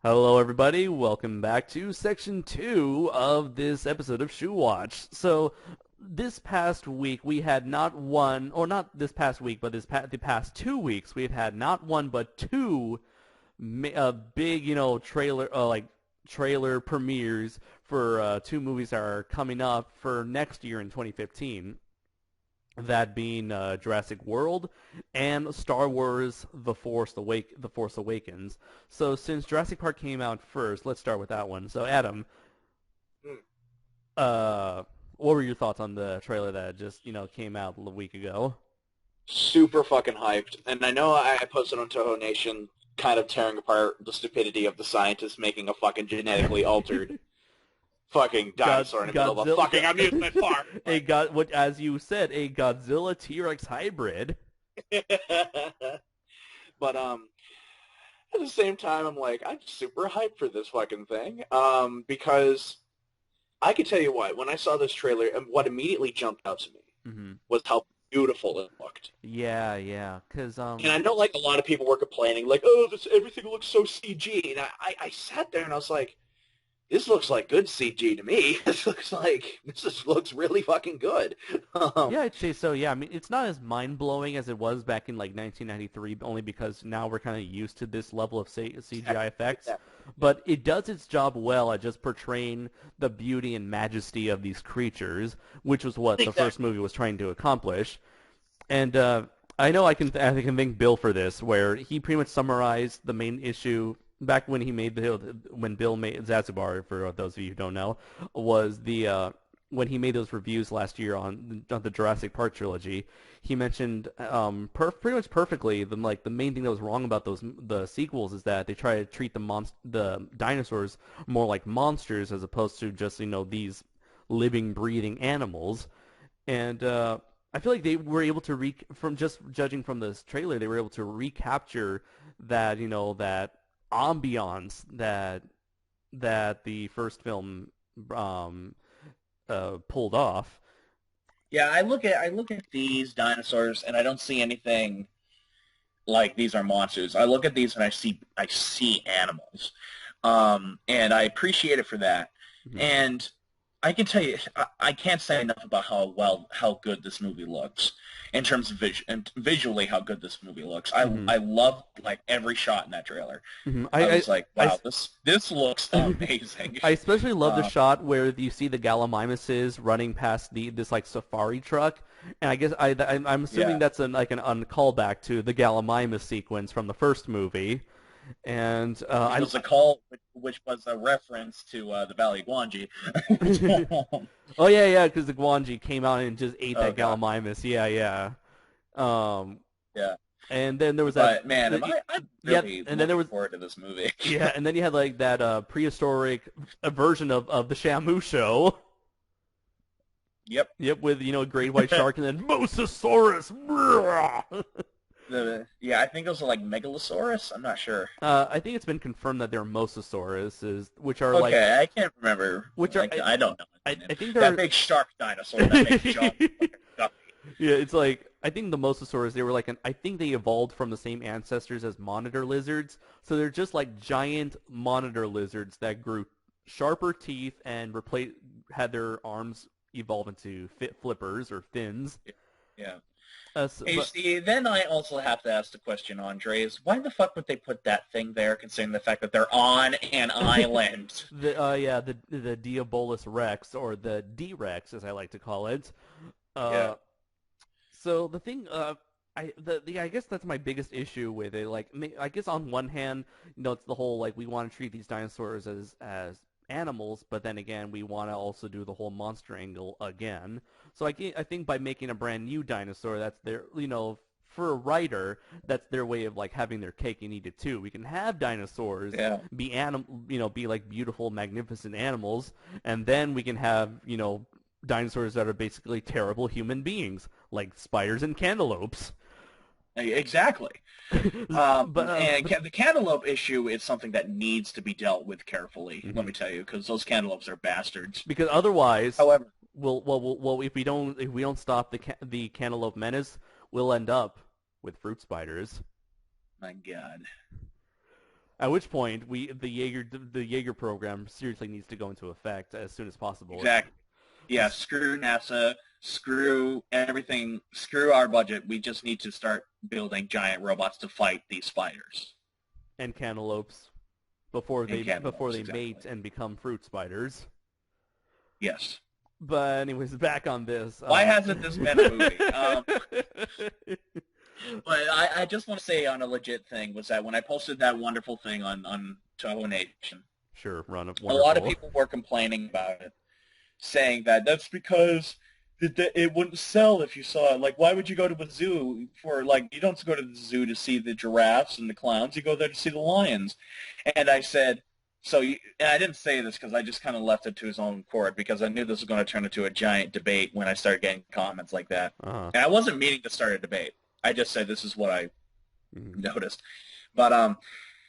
Hello, everybody. Welcome back to Section 2 of this episode of Shuwatch. So, this past week, we had not one, or not this past week, but the past 2 weeks, we've had not one, but two big, trailer premieres for two movies that are coming up for next year in 2015. That being Jurassic World and Star Wars: The Force Awakens. So since Jurassic Park came out first, let's start with that one. So Adam, what were your thoughts on the trailer that just came out a week ago? Super fucking hyped. And I know I posted on Toho Nation kind of tearing apart the stupidity of the scientists making a fucking genetically altered fucking dinosaur in the middle of a fucking amusement park. As you said, a Godzilla T-Rex hybrid. But at the same time, I'm like, I'm super hyped for this fucking thing. Because I can tell you what, when I saw this trailer, what immediately jumped out to me was how beautiful it looked. Yeah, because and I know like a lot of people were complaining, like, oh, everything looks so CG, and I sat there and I was like, this looks like good CG to me. This looks really fucking good. Yeah, I'd say so. Yeah, I mean, it's not as mind-blowing as it was back in like 1993, only because now we're kind of used to this level of CGI effects. But it does its job well at just portraying the beauty and majesty of these creatures, which was what the first movie was trying to accomplish. And I know I can thank Bill for this, where he pretty much summarized the main issue. Back when when Bill made Zazubar, for those of you who don't know, was when he made those reviews last year on the Jurassic Park trilogy, he mentioned pretty much perfectly the main thing that was wrong about the sequels is that they try to treat the dinosaurs more like monsters as opposed to just these living, breathing animals, and I feel like they were able to from just judging from this trailer, they were able to recapture that that ambiance that the first film pulled off. Yeah, I look at these dinosaurs and I don't see anything like these are monsters. I look at these and I see animals, and I appreciate it for that. Mm-hmm. And I can tell you, I can't say enough about how good this movie looks in terms of visually how good this movie looks. I love like every shot in that trailer. Mm-hmm. I was like, wow, this looks amazing. I especially love the shot where you see the Gallimimuses running past this like safari truck, and I guess I'm assuming that's an callback to the Gallimimus sequence from the first movie. And it was a call, which was a reference to the Valley of Gwangi. Oh yeah, because the Gwangi came out and just ate that Gallimimus. Yeah. Yeah. And then there was that. But man, I'm really looking forward to this movie. Yeah, and then you had like that prehistoric version of the Shamu show. Yep, with a great white shark and then Mosasaurus. I think those are like Megalosaurus. I'm not sure. I think it's been confirmed that they're Mosasauruses, which are okay, I can't remember. I don't know. I think they're that big shark dinosaur that makes jump like a guppy. Yeah, it's like I think the Mosasaurus, they were I think they evolved from the same ancestors as monitor lizards, so they're just like giant monitor lizards that grew sharper teeth and had their arms evolve into flippers or fins. Yeah. See, then I also have to ask the question, Andres, why the fuck would they put that thing there, considering the fact that they're on an island? The Diabolus Rex, or the D-Rex, as I like to call it. So the thing, I guess that's my biggest issue with it. Like, I guess on one hand, it's the whole we want to treat these dinosaurs as animals, but then again, we want to also do the whole monster angle again. So I think by making a brand new dinosaur, that's their, for a writer, that's their way of having their cake and eat it too. We can have dinosaurs be like beautiful, magnificent animals, and then we can have dinosaurs that are basically terrible human beings, like spiders and cantaloupes. Exactly. The cantaloupe issue is something that needs to be dealt with carefully. Let me tell you, because those cantaloupes are bastards. Because otherwise, however, if we don't stop the cantaloupe menace, we'll end up with fruit spiders. My God. At which point, the Jaeger program seriously needs to go into effect as soon as possible. Exactly. Yeah, screw NASA, screw everything, screw our budget. We just need to start building giant robots to fight these spiders. And cantaloupes before they Exactly. mate and become fruit spiders. Yes. But anyways, back on this. Why hasn't this been a movie? But I just want to say on a legit thing was that when I posted that wonderful thing on Toho Nation, sure, a lot of people were complaining about it, saying that that's because it wouldn't sell if you saw it. Like, why would you go to a zoo for, like, you don't go to the zoo to see the giraffes and the clowns. You go there to see the lions. And I said, and I didn't say this because I just kind of left it to his own accord because I knew this was going to turn into a giant debate when I started getting comments like that. Uh-huh. And I wasn't meaning to start a debate. I just said this is what I noticed. But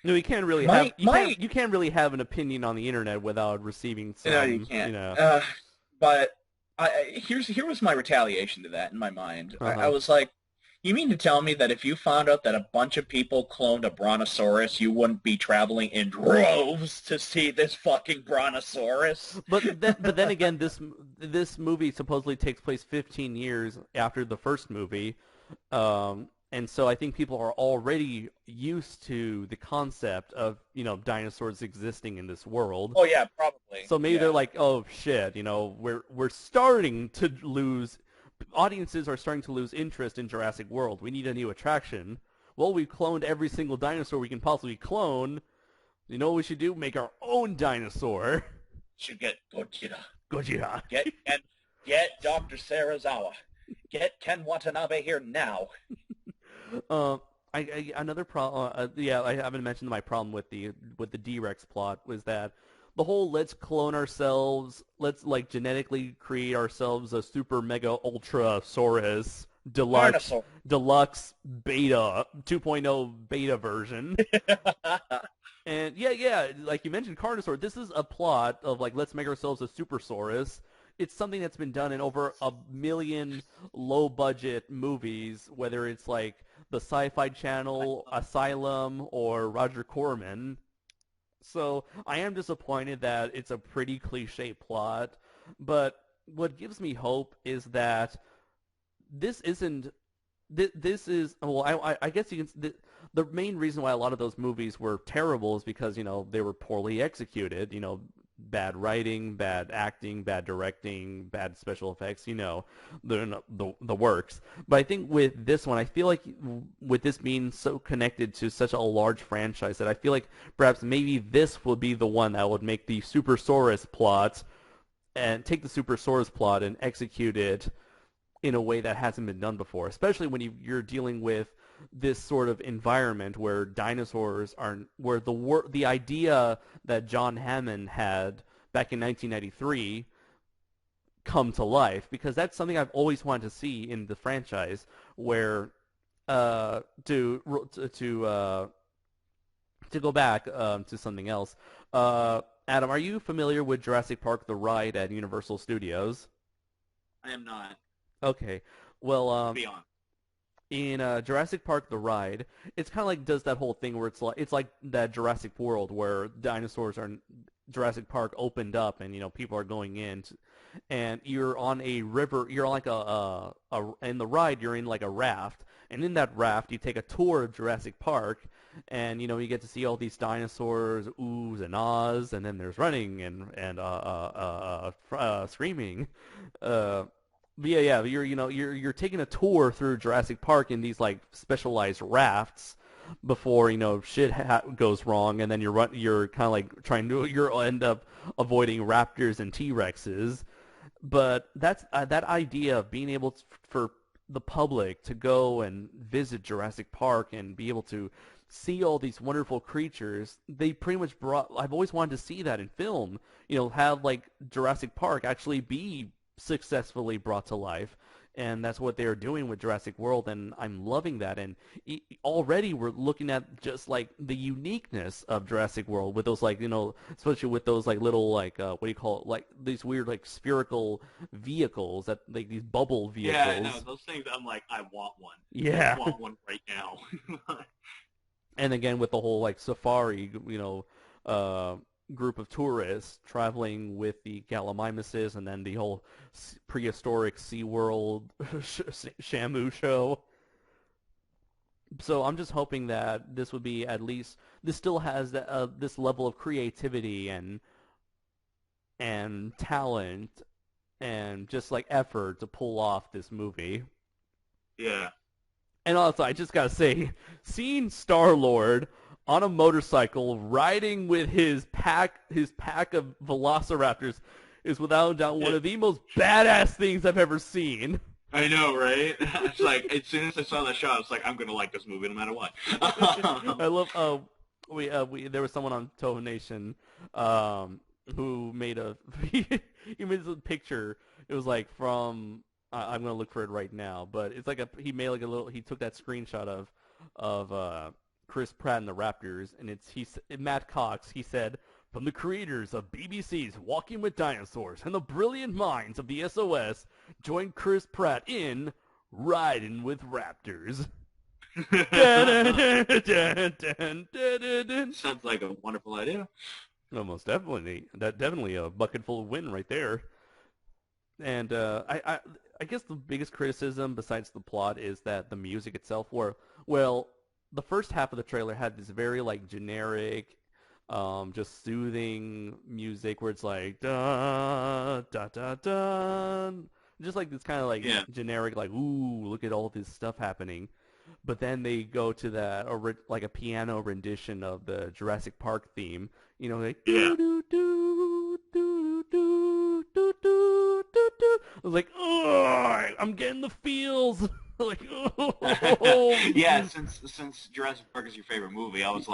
no, you can't really you can't really have an opinion on the internet without receiving some. No, you can't. But here was my retaliation to that in my mind. Uh-huh. I was like, you mean to tell me that if you found out that a bunch of people cloned a brontosaurus, you wouldn't be traveling in droves to see this fucking brontosaurus? But then again, this movie supposedly takes place 15 years after the first movie. And so I think people are already used to the concept of, dinosaurs existing in this world. Oh yeah, probably. So maybe they're like, oh shit, we're starting to lose, audiences are starting to lose interest in Jurassic World. We need a new attraction. Well, we've cloned every single dinosaur we can possibly clone. You know what we should do? Make our own dinosaur. Should get Godzilla. Gojira. Get Dr. Sarazawa. Get Ken Watanabe here now. Another problem. I haven't mentioned my problem with the D-Rex plot was that the whole let's clone ourselves, let's like genetically create ourselves a super mega ultra saurus deluxe beta 2.0 beta version. And yeah, like you mentioned Carnosaur, this is a plot of like let's make ourselves a supersaurus. It's something that's been done in over 1 million low-budget movies, whether it's like the Sci-Fi Channel, Asylum, or Roger Corman. So I am disappointed that it's a pretty cliche plot, but what gives me hope is that this isn't. This is well. I guess you can. The main reason why a lot of those movies were terrible is because they were poorly executed. Bad writing, bad acting, bad directing, bad special effects, the works. But I think with this one, I feel like with this being so connected to such a large franchise that I feel like perhaps maybe this will be the one that would make the Supersaurus plot and take the Supersaurus plot and execute it in a way that hasn't been done before, especially when you're dealing with this sort of environment where dinosaurs are, where the idea that John Hammond had back in 1993 come to life, because that's something I've always wanted to see in the franchise, where to go back to something else. Adam, are you familiar with Jurassic Park: The Ride at Universal Studios? I am not. Okay, well, Be on. In Jurassic Park: The Ride, it's kind of like does that whole thing where it's like that Jurassic World where Jurassic Park opened up and people are going in, and you're on a river. You're like in the ride you're in like a raft, and in that raft you take a tour of Jurassic Park, and you get to see all these dinosaurs, oohs and ahs, and then there's running and screaming. Yeah, you're taking a tour through Jurassic Park in these like specialized rafts before shit goes wrong, and then you're kind of like you'll end up avoiding raptors and T-Rexes. But that's that idea of being able for the public to go and visit Jurassic Park and be able to see all these wonderful creatures. They pretty much I've always wanted to see that in film. Have like Jurassic Park actually be successfully brought to life, and that's what they're doing with Jurassic World, and I'm loving that. And already we're looking at just like the uniqueness of Jurassic World with those like especially with those like little like what do you call it, like these weird like spherical vehicles that like these bubble vehicles. Yeah, no, those things I'm like, I want one. Yeah, I want one right now. And again, with the whole like safari, group of tourists traveling with the Gallimimuses, and then the whole prehistoric SeaWorld Shamu show. So I'm just hoping that this would be at least this still has this level of creativity and talent and just like effort to pull off this movie. Yeah. And also, I just gotta say, seeing Star-Lord on a motorcycle riding with his pack of velociraptors is without a doubt one of the most badass things I've ever seen. I know, right? It's like, as soon as I saw that shot, I was like, I'm gonna like this movie no matter what. I love. There was someone on Toho Nation who made he made a picture. It was like from. I'm gonna look for it right now, but it's like he took that screenshot of Chris Pratt and the Raptors, and it's Matt Cox. He said, from the creators of BBC's Walking with Dinosaurs and the brilliant minds of the SOS, join Chris Pratt in Riding with Raptors. Sounds like a wonderful idea. Almost definitely. Definitely a bucket full of wind right there. And I guess the biggest criticism besides the plot is that the music itself the first half of the trailer had this very like generic, just soothing music where it's like da da da da, just like this kind of like generic like ooh look at all this stuff happening, but then they go to that like a piano rendition of the Jurassic Park theme, like do do do do do do do do. I was like, oh, I'm getting the feels. Like, oh. Yeah, since Jurassic Park is your favorite movie, I was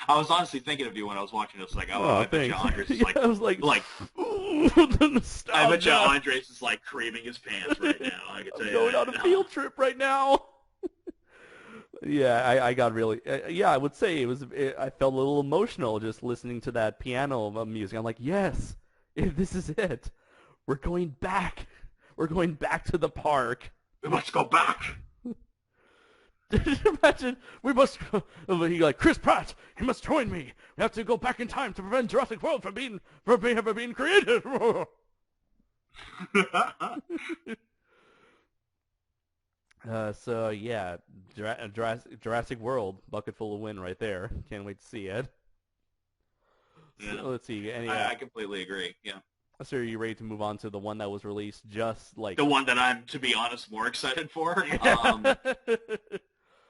honestly thinking of you when I was watching this. Like, I bet you Andres is like, I was like, ooh, I bet you Andres is like creaming his pants right now. I can tell you. Going on a field trip right now. Yeah, I got really. I would say I felt a little emotional just listening to that piano music. I'm like, yes, this is it. We're going back. We're going back to the park. We must go back. Imagine we must. He like Chris Pratt. He must join me. We have to go back in time to prevent Jurassic World from being created. So yeah, Jurassic World, bucket full of wind right there. Can't wait to see it. Yeah. So, let's see. I completely agree. Yeah. So are you ready to move on to the one that was released just like... The one that I'm, to be honest, more excited for?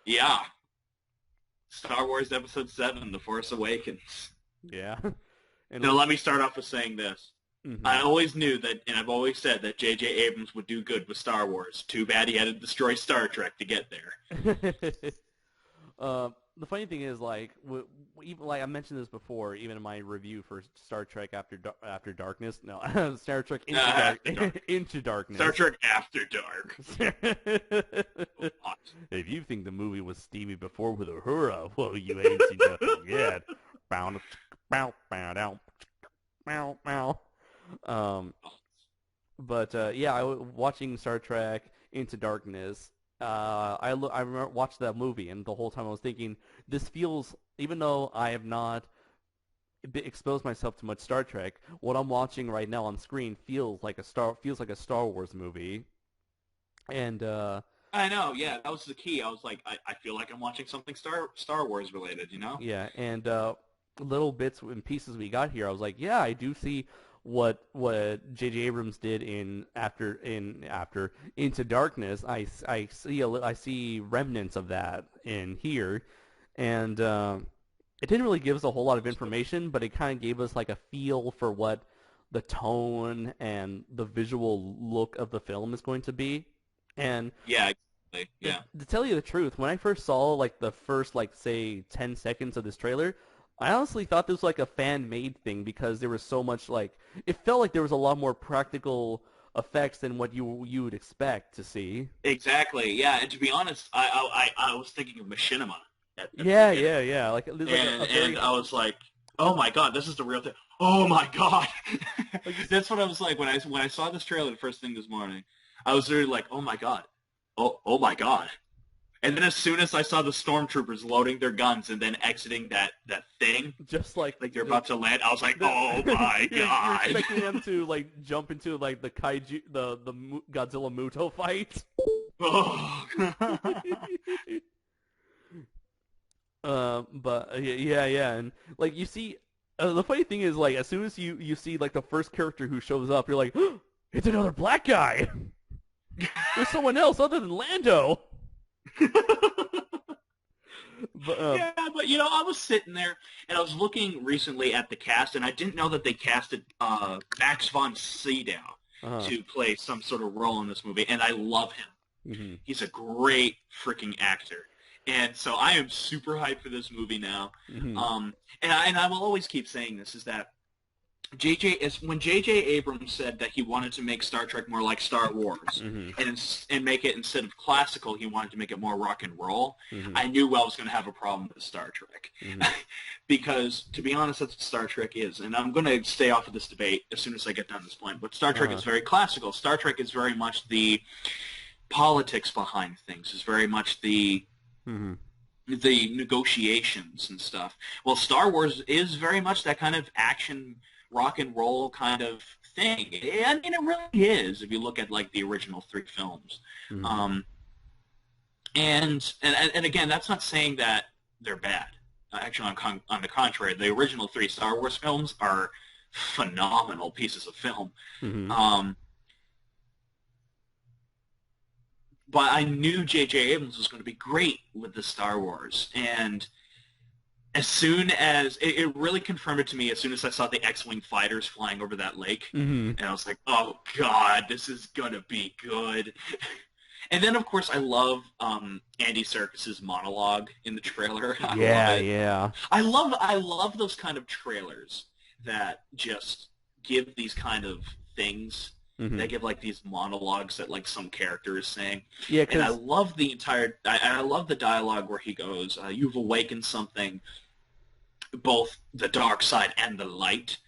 Yeah. Star Wars Episode VII, The Force Awakens. Yeah. Now, let me start off with saying this. Mm-hmm. I always knew that, and I've always said that J.J. Abrams would do good with Star Wars. Too bad he had to destroy Star Trek to get there. The funny thing is, like, even like I mentioned this before, even in my review for Star Trek After Darkness. No, Star Trek Into Darkness. Star Trek After Dark. If you think the movie was steamy before with Uhura, well, you ain't seen nothing yet. Watching Star Trek Into Darkness. I remember watched that movie, and the whole time I was thinking, this feels, even though I have not exposed myself to much Star Trek, what I'm watching right now on screen feels like a Star Wars movie. And I know, yeah, that was the key. I was like, I feel like I'm watching something Star Wars related, Yeah, and little bits and pieces we got here, I was like, yeah, I do see what J.J. Abrams did in after Into Darkness. I see remnants of that in here, and it didn't really give us a whole lot of information, but it kind of gave us like a feel for what the tone and the visual look of the film is going to be. And yeah, exactly. Yeah. To tell you the truth, when I first saw like the first say 10 seconds of this trailer, I honestly thought this was like a fan-made thing because there was so much it felt like there was a lot more practical effects than what you would expect to see. Exactly, yeah. And to be honest, I was thinking of machinima. Yeah. And I was like, oh my god, this is the real thing. Oh my god. That's what I was like when I saw this trailer the first thing this morning. I was really like, oh my god. Oh my god. And then as soon as I saw the stormtroopers loading their guns and then exiting that thing, Just like they're about to land, I was like, oh my god. You're expecting them to like jump into like the Godzilla Muto fight. Oh. But yeah, and like you see, the funny thing is like as soon as you see like the first character who shows up, you're like, oh, it's another black guy. There's someone else other than Lando. But, yeah, but you know, I was sitting there and I was looking recently at the cast, and I didn't know that they casted Max von Sydow to play some sort of role in this movie, and I love him. Mm-hmm. He's a great freaking actor. And so I am super hyped for this movie now. Mm-hmm. And I will always keep saying this, is that when J.J. Abrams said that he wanted to make Star Trek more like Star Wars, and make it, instead of classical, he wanted to make it more rock and roll, I knew I was going to have a problem with Star Trek. Because, to be honest, that's what Star Trek is. And I'm going to stay off of this debate as soon as I get done this point. But Star Trek is very classical. Star Trek is very much the politics behind things, is very much the negotiations and stuff. Well, Star Wars is very much that kind of action, rock and roll kind of thing. I mean, it really is, if you look at like the original 3 films. And again, that's not saying that they're bad. Actually, on the contrary, the original 3 Star Wars films are phenomenal pieces of film. But I knew J.J. Abrams was going to be great with the Star Wars. And as soon as... It really confirmed it to me as soon as I saw the X-Wing fighters flying over that lake. And I was like, oh, God, this is going to be good. And then, of course, I love Andy Serkis's monologue in the trailer. Yeah. I love those kind of trailers that just give these kind of things. They give like these monologues that like some character is saying. Yeah, and I love I love the dialogue where he goes, "You've awakened something, both the dark side and the light."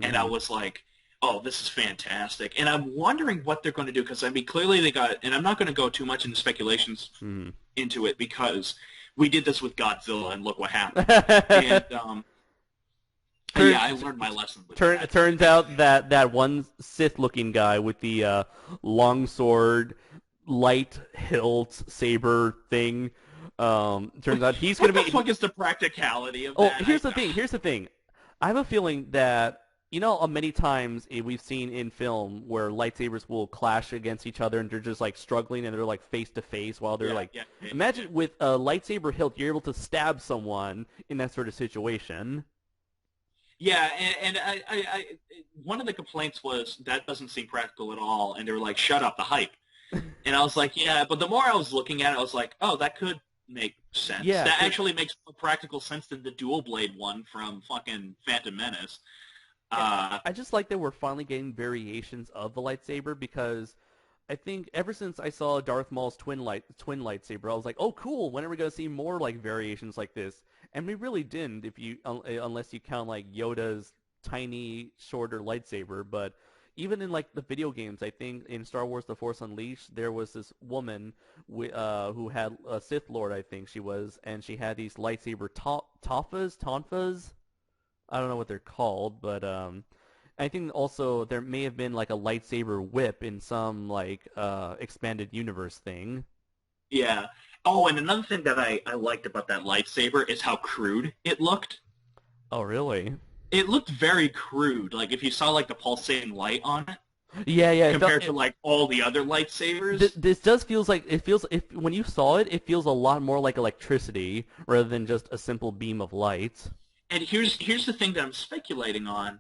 And I was like, "Oh, this is fantastic!" And I'm wondering what they're going to do, because I mean, clearly they got. And I'm not going to go too much into speculations into it, because we did this with Godzilla, and look what happened. And I learned my lesson with that. It turns out that one Sith-looking guy with the longsword, light hilt saber thing, turns out he's going to be... What the fuck is the practicality of that? Here's the thing. I have a feeling that, you know, many times we've seen in film where lightsabers will clash against each other and they're just like struggling and they're like face to face while they're imagine with a lightsaber hilt you're able to stab someone in that sort of situation. Yeah, and I one of the complaints was that doesn't seem practical at all, and they were like, shut up, the hype. And I was like, yeah, but the more I was looking at it, I was like, oh, that could make sense. Yeah, that actually makes more practical sense than the dual blade one from fucking Phantom Menace. I just like that we're finally getting variations of the lightsaber, because I think ever since I saw Darth Maul's twin lightsaber, I was like, oh, cool, when are we going to see more like variations like this? And we really didn't, unless you count like Yoda's tiny, shorter lightsaber. But even in like the video games, I think in Star Wars: The Force Unleashed, there was this woman who had a Sith Lord, I think she was, and she had these lightsaber tonfas. I don't know what they're called, but I think also there may have been like a lightsaber whip in some like expanded universe thing. Yeah. Oh, and another thing that I liked about that lightsaber is how crude it looked. Oh, really? It looked very crude. Like, if you saw, like, the pulsating light on it. Yeah. Compared to, like, all the other lightsabers. This does feels like, when you saw it, it feels a lot more like electricity rather than just a simple beam of light. And here's the thing that I'm speculating on,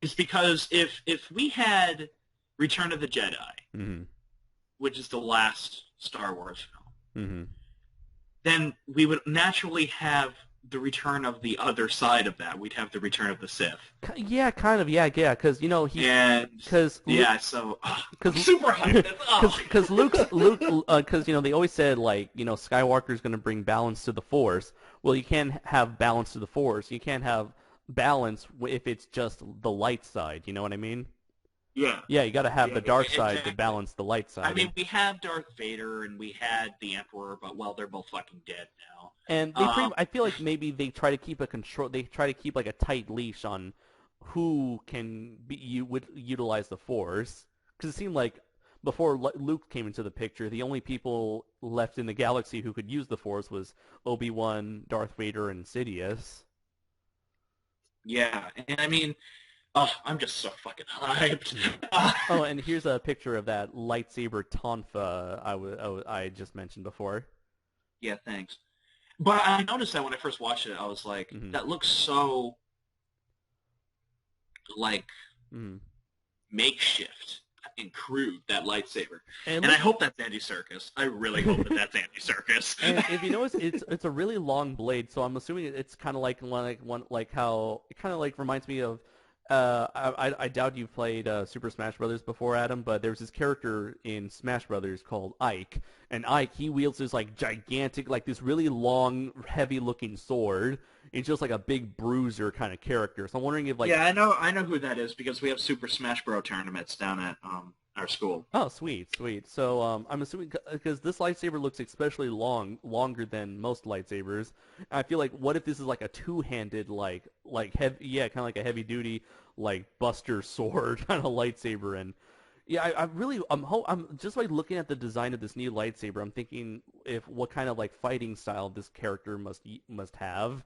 is because if we had Return of the Jedi, which is the last Star Wars film, then we would naturally have the return of the other side of that. We'd have the return of the Sith. Yeah, kind of. Yeah, because you know I'm super hyped. Because Luke, because you know they always said like you know Skywalker's going to bring balance to the Force. Well, you can't have balance to the Force. You can't have balance if it's just the light side. You know what I mean? Yeah. Yeah, you got to have the dark side Exactly. to balance the light I side. mean, we have Darth Vader and we had the Emperor, but well, they're both fucking dead now. And I feel like maybe they try to keep a control. They try to keep like a tight leash on who can would utilize the Force, because it seemed like before Luke came into the picture, the only people left in the galaxy who could use the Force was Obi-Wan, Darth Vader, and Sidious. Yeah, and I mean, oh, I'm just so fucking hyped. Oh, and here's a picture of that lightsaber tonfa I just mentioned before. Yeah, thanks. But I noticed that when I first watched it, I was like, that looks so, like, makeshift and crude, that lightsaber. And I hope that's Andy Serkis. I really hope that that's Andy Serkis. And if you notice, it's a really long blade, so I'm assuming it's kind of like how it kind of like reminds me of. I doubt you've played Super Smash Brothers before, Adam, but there's this character in Smash Brothers called Ike, and Ike, he wields this like gigantic, like this really long, heavy-looking sword. It's just like a big bruiser kind of character. So I'm wondering if like... Yeah, I know who that is because we have Super Smash Bros. Tournaments down at our school. Oh, sweet. So I'm assuming, because this lightsaber looks especially longer than most lightsabers. I feel like, what if this is like a two-handed, like heavy, yeah, kind of like a heavy-duty, like Buster sword kind of lightsaber? And yeah, I'm just like looking at the design of this new lightsaber. I'm thinking what kind of like fighting style this character must have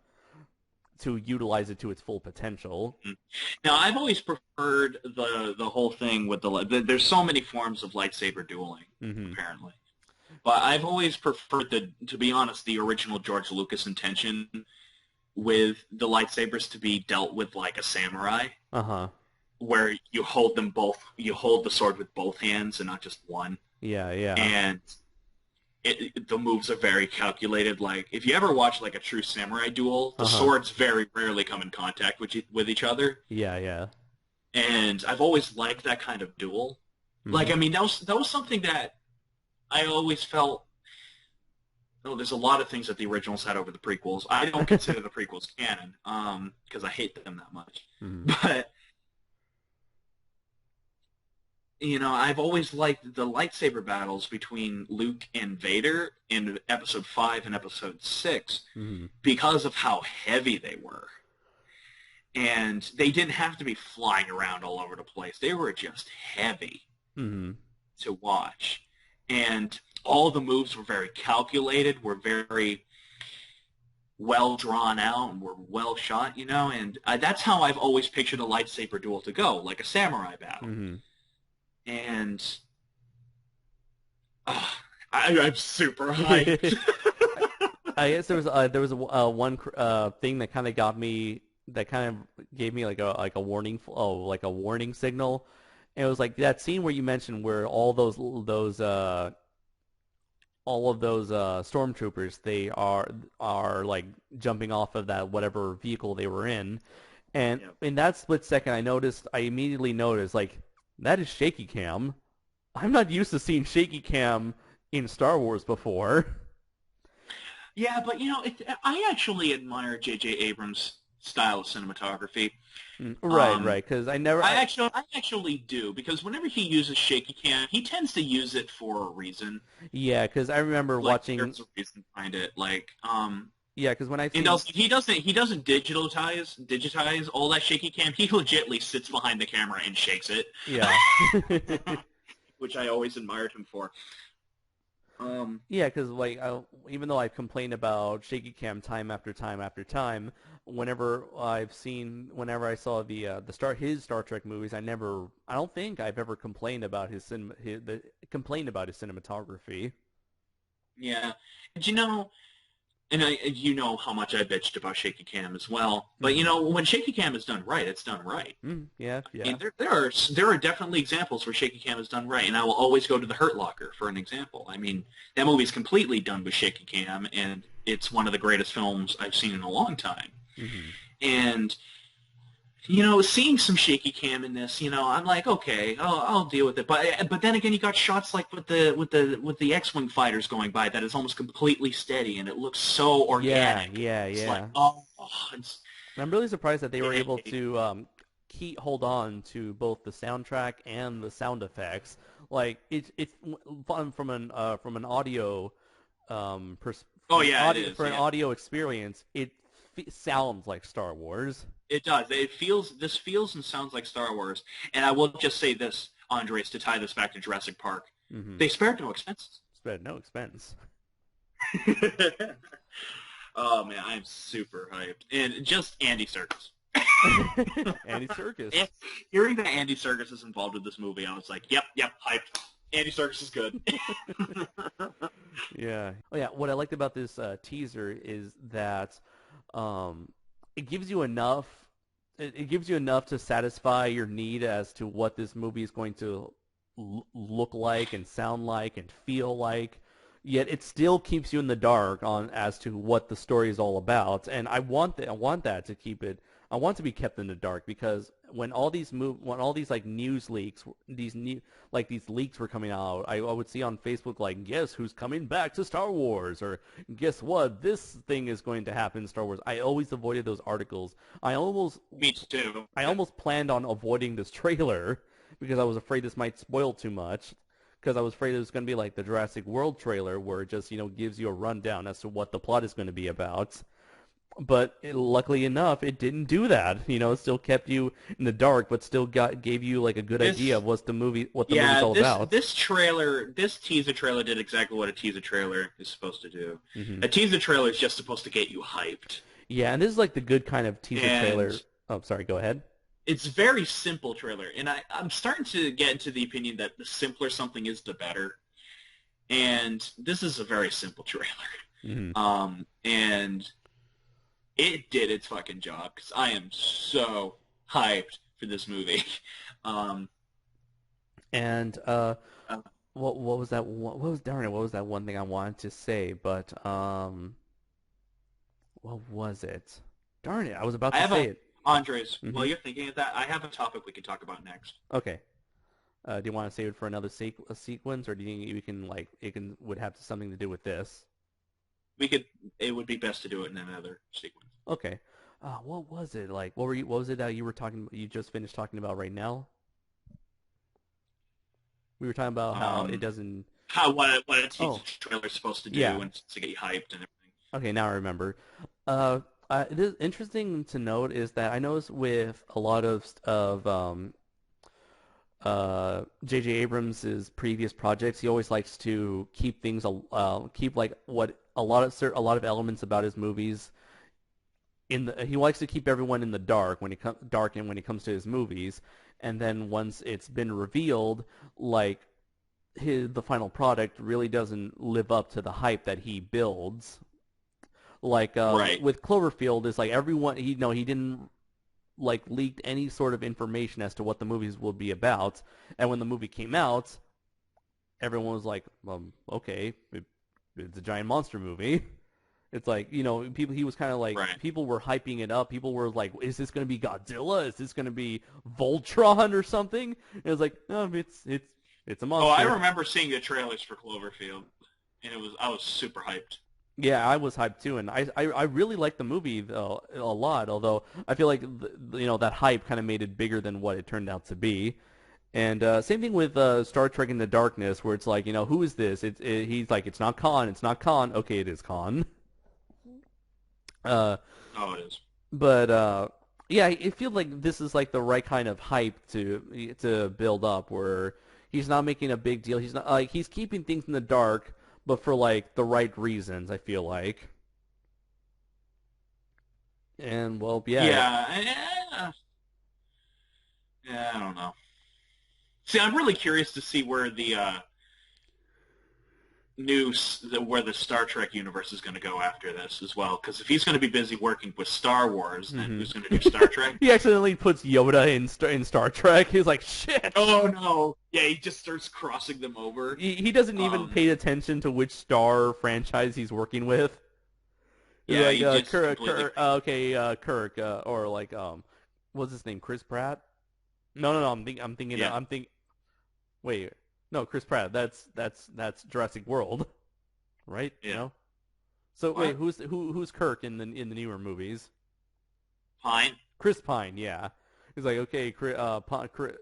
to utilize it to its full potential. Now, I've always preferred the whole thing with there's so many forms of lightsaber dueling, apparently. But I've always preferred, to be honest, the original George Lucas intention with the lightsabers to be dealt with like a samurai. Where you hold the sword with both hands and not just one. Yeah. And the moves are very calculated. Like, if you ever watch like a true samurai duel, the swords very rarely come in contact with each other. Yeah. And I've always liked that kind of duel. Like, I mean, that was something that I always felt. Oh, there's a lot of things that the originals had over the prequels. I don't consider the prequels canon, because I hate them that much. But you know, I've always liked the lightsaber battles between Luke and Vader in Episode 5 and Episode 6 because of how heavy they were. And they didn't have to be flying around all over the place. They were just heavy to watch. And all the moves were very calculated, were very well drawn out, and were well shot, you know. And that's how I've always pictured a lightsaber duel to go, like a samurai battle. And I'm super hyped. I guess there was one thing that kind of gave me like a warning, like a warning signal. And it was like that scene where you mentioned where all of those stormtroopers, they are like jumping off of that whatever vehicle they were in, and in that split second I immediately noticed like, that is shaky cam. I'm not used to seeing shaky cam in Star Wars before. Yeah, but you know, I actually admire J.J. Abrams' style of cinematography. Right. Because I actually do, because whenever he uses shaky cam, he tends to use it for a reason. Yeah, because I remember watching. There's a reason behind it, like. Yeah, because when he doesn't digitize all that shaky cam. He legitimately sits behind the camera and shakes it. Yeah. Which I always admired him for. Yeah, because like even though I've complained about shaky cam time after time after time, whenever I saw his Star Trek movies, I don't think I've ever complained about his cinematography. Yeah, and you know. And you know how much I bitched about shaky cam as well. But you know, when shaky cam is done right, it's done right. Yeah. I mean, there are definitely examples where shaky cam is done right, and I will always go to The Hurt Locker for an example. I mean, that movie is completely done with shaky cam, and it's one of the greatest films I've seen in a long time. And you know, seeing some shaky cam in this, you know, I'm like, okay, I'll deal with it. But then again, you got shots like with the X-wing fighters going by that is almost completely steady, and it looks so organic. Yeah. It's like, I'm really surprised that they were able to hold on to both the soundtrack and the sound effects. Like it's from an audio Oh yeah, audio, it is. for an Yeah. audio experience. It sounds like Star Wars. It does. This feels and sounds like Star Wars. And I will just say this, Andres, to tie this back to Jurassic Park. Mm-hmm. They spared no expenses. Spared no expense. Oh man, I am super hyped. And just Andy Serkis. Andy Serkis. Hearing that Andy Serkis is involved with this movie, I was like, yep, hyped. Andy Serkis is good. Yeah. Oh yeah. What I liked about this teaser is that it gives you enough. It gives you enough to satisfy your need as to what this movie is going to look like and sound like and feel like. Yet it still keeps you in the dark on as to what the story is all about, and I want that to keep it. I want to be kept in the dark because when all these like news leaks, these leaks were coming out, I would see on Facebook like, guess who's coming back to Star Wars, or guess what, this thing is going to happen in Star Wars. I always avoided those articles. Me too. I almost planned on avoiding this trailer because I was afraid this might spoil too much. Because I was afraid it was going to be like the Jurassic World trailer where it just, gives you a rundown as to what the plot is going to be about. But luckily enough, it didn't do that. It still kept you in the dark, but still gave you like a good idea of what the movie's all about. This teaser trailer did exactly what a teaser trailer is supposed to do. Mm-hmm. A teaser trailer is just supposed to get you hyped. Yeah, and this is like the good kind of teaser trailer. Oh, sorry, go ahead. It's very simple trailer, and I'm starting to get into the opinion that the simpler something is, the better. And this is a very simple trailer. Mm-hmm. And it did its fucking job, because I am so hyped for this movie. What was that? What was that one thing I wanted to say? But what was it? Darn it! I was about to say it. Andres, Mm-hmm. while you're thinking of that, I have a topic we can talk about next. Okay. Do you want to save it for another sequence, or do you think we can would have something to do with this? It would be best to do it in another sequence. Okay. What was it like? What was it that you were talking? You just finished talking about right now? We were talking about how it doesn't. What a teaser trailer is supposed to do and to get you hyped and everything. Okay, now I remember. It is interesting to note is that I noticed with a lot of J.J. Abrams' previous projects, he always likes to keep things keep like what a lot of elements about his movies he likes to keep everyone in the dark when it comes to his movies, and then once it's been revealed, like the final product really doesn't live up to the hype that he builds. Like with Cloverfield, it's like everyone he didn't like leaked any sort of information as to what the movies will be about, and when the movie came out, everyone was like, okay, it's a giant monster movie. It's like, people. He was kind of like people were hyping it up. People were like, is this going to be Godzilla? Is this going to be Voltron or something? And it was like, no, it's a monster. Oh, I remember seeing the trailers for Cloverfield, and I was super hyped. Yeah, I was hyped too, and I really liked the movie though, a lot. Although I feel like that hype kind of made it bigger than what it turned out to be. And same thing with Star Trek Into Darkness, where it's like, who is this? He's like, it's not Khan. It's not Khan. Okay, it is Khan. It is. But yeah, it feels like this is like the right kind of hype to build up, where he's not making a big deal. He's not like he's keeping things in the dark, but for like the right reasons, I feel like. And well, yeah, I don't know. See, I'm really curious to see where the where the Star Trek universe is going to go after this as well. Because if he's going to be busy working with Star Wars, then who's going to do Star Trek? He accidentally puts Yoda in Star Trek. He's like, shit. Oh no! Yeah, he just starts crossing them over. He doesn't even pay attention to which Star franchise he's working with. Yeah, like, he just Kirk, or like what's his name? Chris Pratt? No. I'm thinking. Yeah. Wait, no, Chris Pratt. That's Jurassic World, right? Yeah. So what? Wait, who's Kirk in the newer movies? Pine. Chris Pine, yeah. He's like, okay,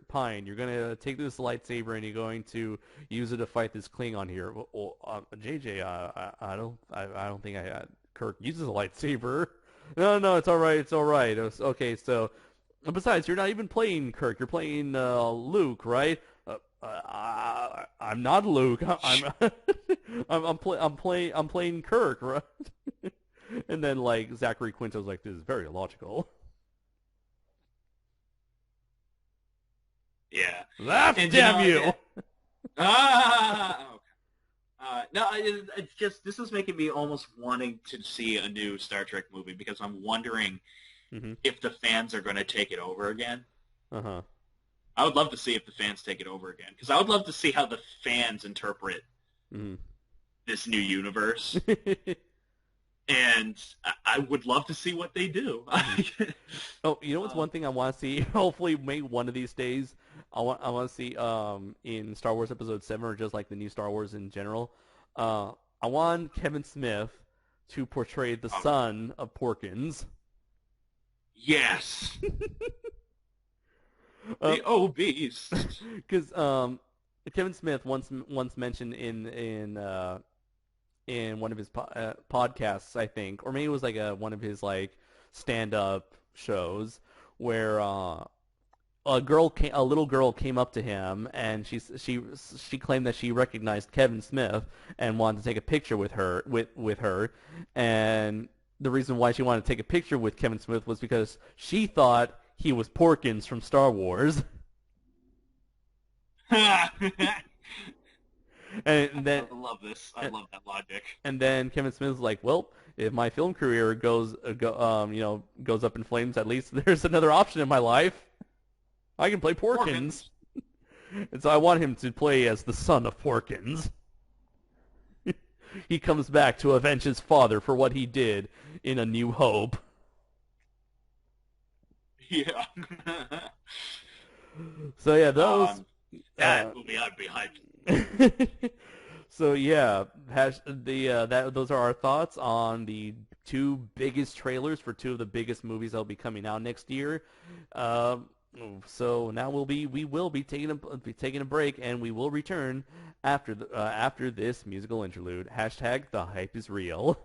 Pine, you're gonna take this lightsaber and you're going to use it to fight this Klingon here. Well, JJ, I don't think Kirk uses a lightsaber. No, it's all right, it's all right. Okay, so besides, you're not even playing Kirk. You're playing Luke, right? I'm not Luke. I'm playing Kirk, right? And then like Zachary Quinto's like, this is very illogical. Yeah. Laugh, And, damn you! Okay. No, it's just, this is making me almost wanting to see a new Star Trek movie because I'm wondering if the fans are going to take it over again. Uh-huh. I would love to see if the fans take it over again because I would love to see how the fans interpret this new universe. And I would love to see what they do. Oh, you know what's one thing I want to see? Hopefully, maybe one of these days, I want to see in Star Wars Episode VII, or just like the new Star Wars in general. I want Kevin Smith to portray the son of Porkins. Yes. The obese. Because Kevin Smith once mentioned in one of his podcasts, I think, or maybe it was like one of his like stand-up shows, where a little girl came up to him and she claimed that she recognized Kevin Smith and wanted to take a picture with her and the reason why she wanted to take a picture with Kevin Smith was because she thought he was Porkins from Star Wars. And then I love this. I love that logic. And then Kevin Smith's like, well, if my film career goes up in flames, at least there's another option in my life. I can play Porkins. And so I want him to play as the son of Porkins. He comes back to avenge his father for what he did in A New Hope. Yeah. So yeah, those that movie I'd be hyped. So yeah, those are our thoughts on the two biggest trailers for two of the biggest movies that'll be coming out next year. So now we will be taking a break, and we will return after this musical interlude. Hashtag the hype is real.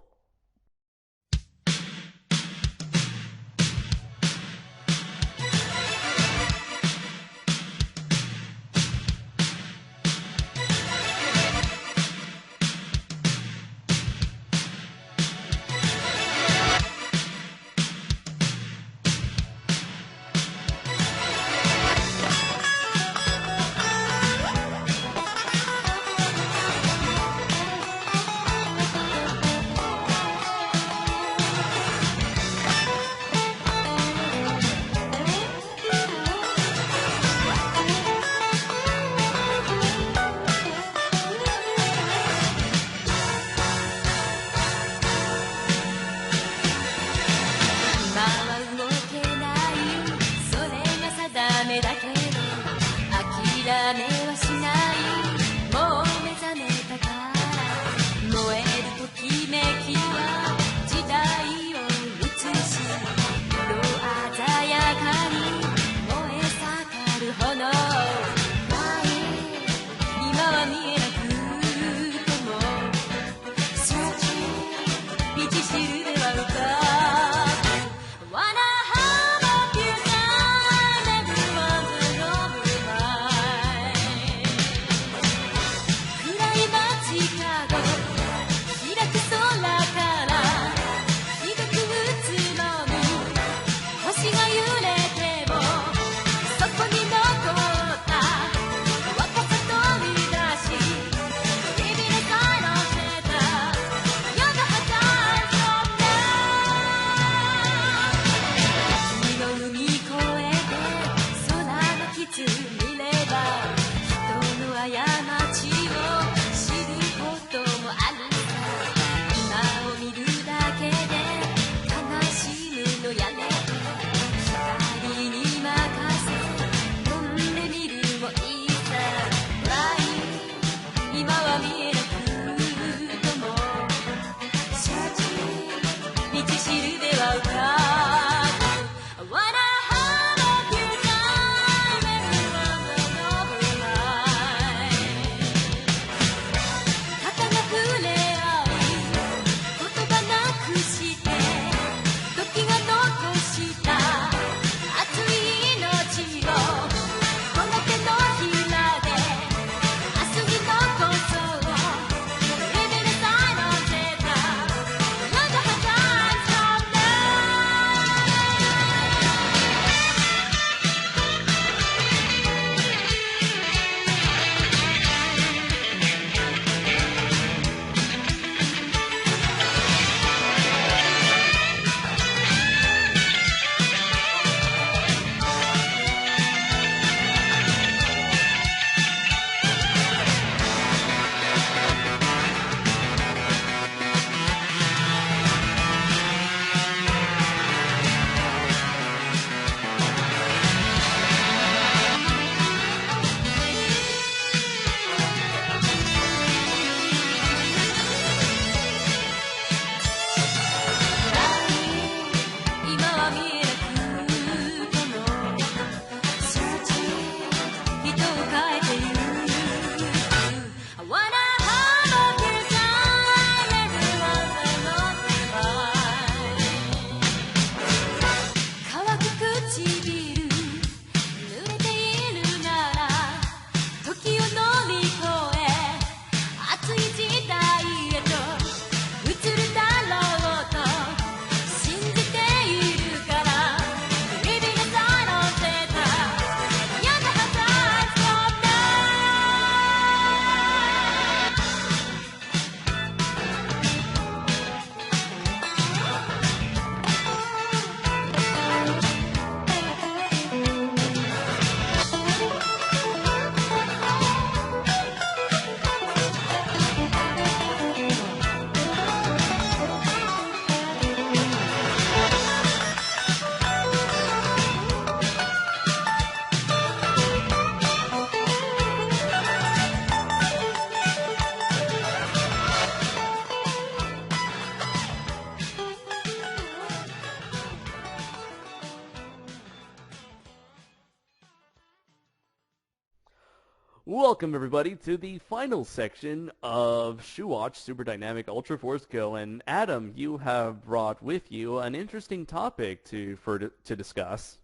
Welcome, everybody, to the final section of Shuwatch Super Dynamic Ultra Force Go. And Adam, you have brought with you an interesting topic to discuss.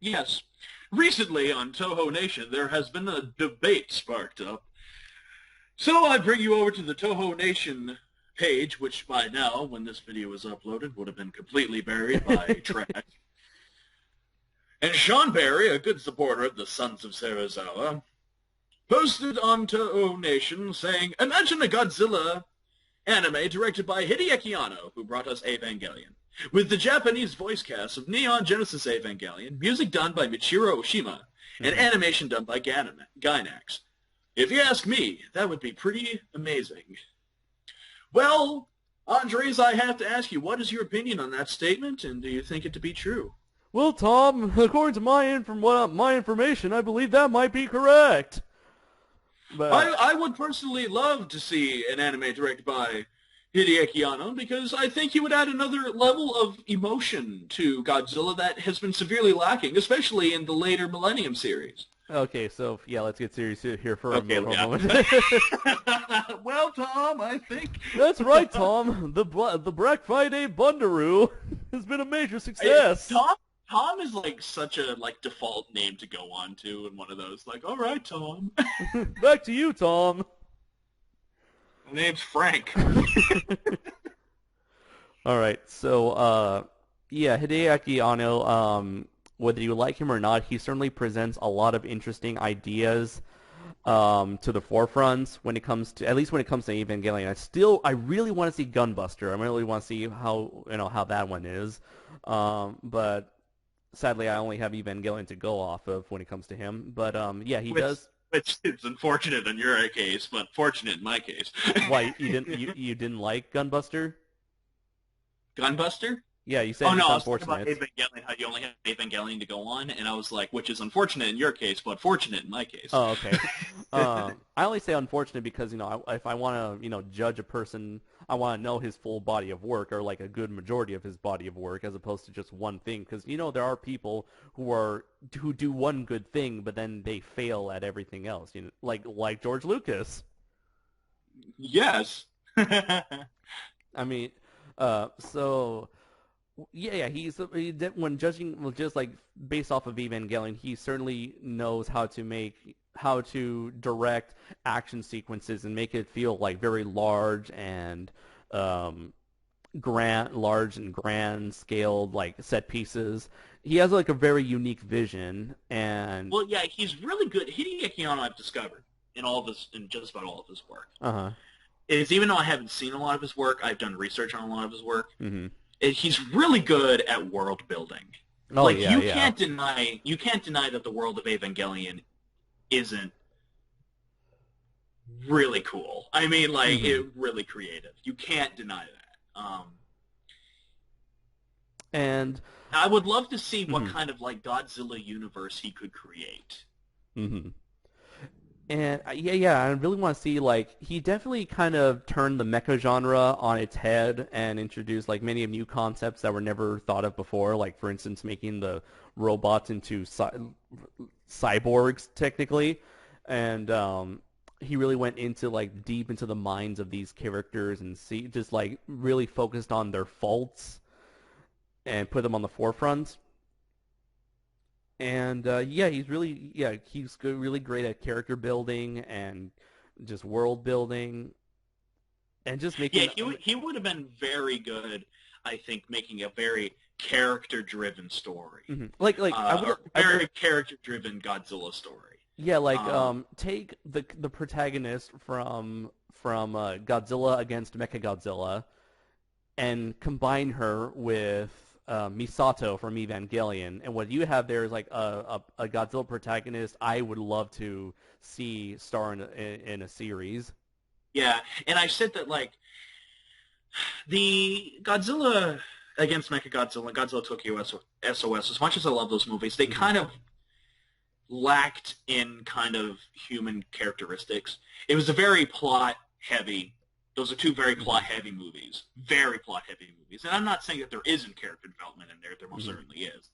Yes. Recently on Toho Nation, there has been a debate sparked up. So I bring you over to the Toho Nation page, which by now, when this video was uploaded, would have been completely buried by trash. And Sean Barry, a good supporter of the Sons of Sarazawa, posted on Toho Nation saying, "Imagine a Godzilla anime directed by Hideaki Anno, who brought us Evangelion, with the Japanese voice cast of Neon Genesis Evangelion, music done by Michiru Oshima, and animation done by Gainax. If you ask me, that would be pretty amazing." Well, Andres, I have to ask you, what is your opinion on that statement, and do you think it to be true? Well, Tom, according to my information, I believe that might be correct. But I would personally love to see an anime directed by Hideaki Anno, because I think he would add another level of emotion to Godzilla that has been severely lacking, especially in the later Millennium series. okay, so yeah, let's get serious here for a Okay, moment. Well, Tom, I think... That's right, Tom. The Brack Friday Bunduru has been a major success. Tom is like such a default name to go on to, and one of those all right, Tom. Back to you, Tom. My name's Frank. All right, so yeah, Hideaki Anno, whether you like him or not, he certainly presents a lot of interesting ideas to the forefront when it comes to, at least when it comes to Evangelion. I really want to see Gunbuster. I really want to see how that one is, but sadly, I only have Evangelion to go off of when it comes to him. But yeah, he does. Which is unfortunate in your case, but fortunate in my case. Why you didn't like Gunbuster? Gunbuster? Yeah, you said Oh it's no, I was talking unfortunate. about Evangelion, how you only have Evangelion to go on, and I was like, which is unfortunate in your case, but fortunate in my case. Oh, okay. I only say unfortunate because if I want to judge a person, I want to know his full body of work, or like a good majority of his body of work, as opposed to just one thing. Because there are people who do one good thing, but then they fail at everything else. Like George Lucas. Yes. I mean, so. Yeah, when judging just based off of Evangelion, he certainly knows how to direct action sequences and make it feel very large and grand scaled set pieces. He has a very unique vision, and Well, yeah, he's really good. Hideaki Anno, I've discovered in just about all of his work, is even though I haven't seen a lot of his work, I've done research on a lot of his work. Mm-hmm. He's really good at world building. Oh, you can't deny that the world of Evangelion isn't really cool. I mean, it really creative. You can't deny that. And I would love to see what kind of Godzilla universe he could create. Mm-hmm. And yeah, I really want to see he definitely kind of turned the mecha genre on its head and introduced many of new concepts that were never thought of before. For instance, making the robots into cyborgs technically, and he really went into deep into the minds of these characters and really focused on their faults and put them on the forefront. And yeah, he's really great at character building and just world building, and just making. Yeah, he would have been very good, I think, making a very character-driven story, very character-driven Godzilla story. Yeah, take the protagonist from Godzilla against Mechagodzilla, and combine her with Misato from Evangelion, and what you have there is a Godzilla protagonist I would love to see star in a series. Yeah, and I said that the Godzilla against Mechagodzilla, Godzilla Tokyo SOS, as much as I love those movies, they kind of lacked in kind of human characteristics. It was a very plot-heavy. Those are two very plot-heavy movies. Very plot-heavy movies. And I'm not saying that there isn't character development in there. There most certainly is.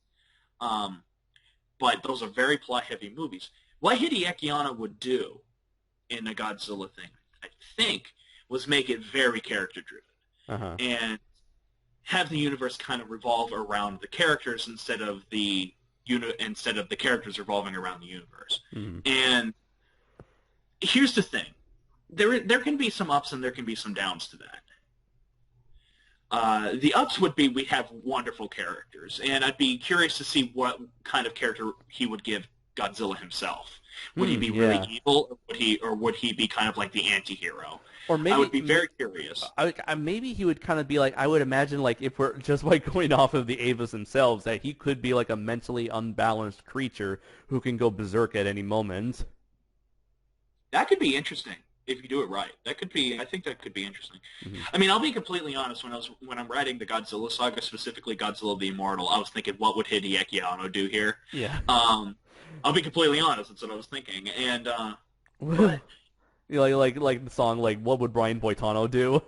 But those are very plot-heavy movies. what Hideaki Anno would do in a Godzilla thing, I think, was make it very character-driven. And have the universe kind of revolve around the characters instead of the characters revolving around the universe. And here's the thing. There can be some ups and there can be some downs to that. The ups would be we have wonderful characters, and I'd be curious to see what kind of character he would give Godzilla himself. Would he be really evil, or would he be kind of like the anti-hero? Or maybe, I would be very curious. Maybe he would kind of be like, I would imagine, like, if we're just like going off of the Avas themselves, that he could be like a mentally unbalanced creature who can go berserk at any moment. That could be interesting if you do it right. I think that could be interesting. I mean, I'll be completely honest. When I'm writing the Godzilla saga, specifically Godzilla the Immortal, I was thinking, what would Hideaki Anno do here? Yeah. I'll be completely honest. That's what I was thinking. And but, like the song, like, what would Brian Boitano do?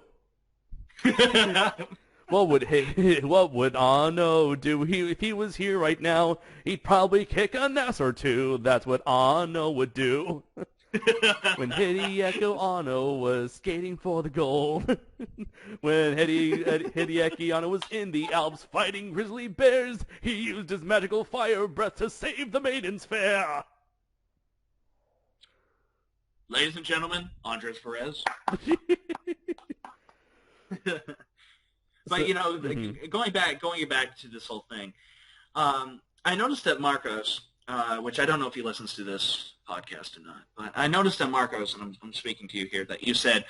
What would Anno do? If he was here right now, he'd probably kick an ass or two. That's what Anno would do. When Hideaki Anno was skating for the goal. When Hideaki Anno was in the Alps fighting grizzly bears, he used his magical fire breath to save the maidens fair. Ladies and gentlemen, Andres Perez. But, going back to this whole thing, I noticed that Marcos, which I don't know if he listens to this podcast or not, but I noticed that Marcos, and I'm speaking to you here, that you said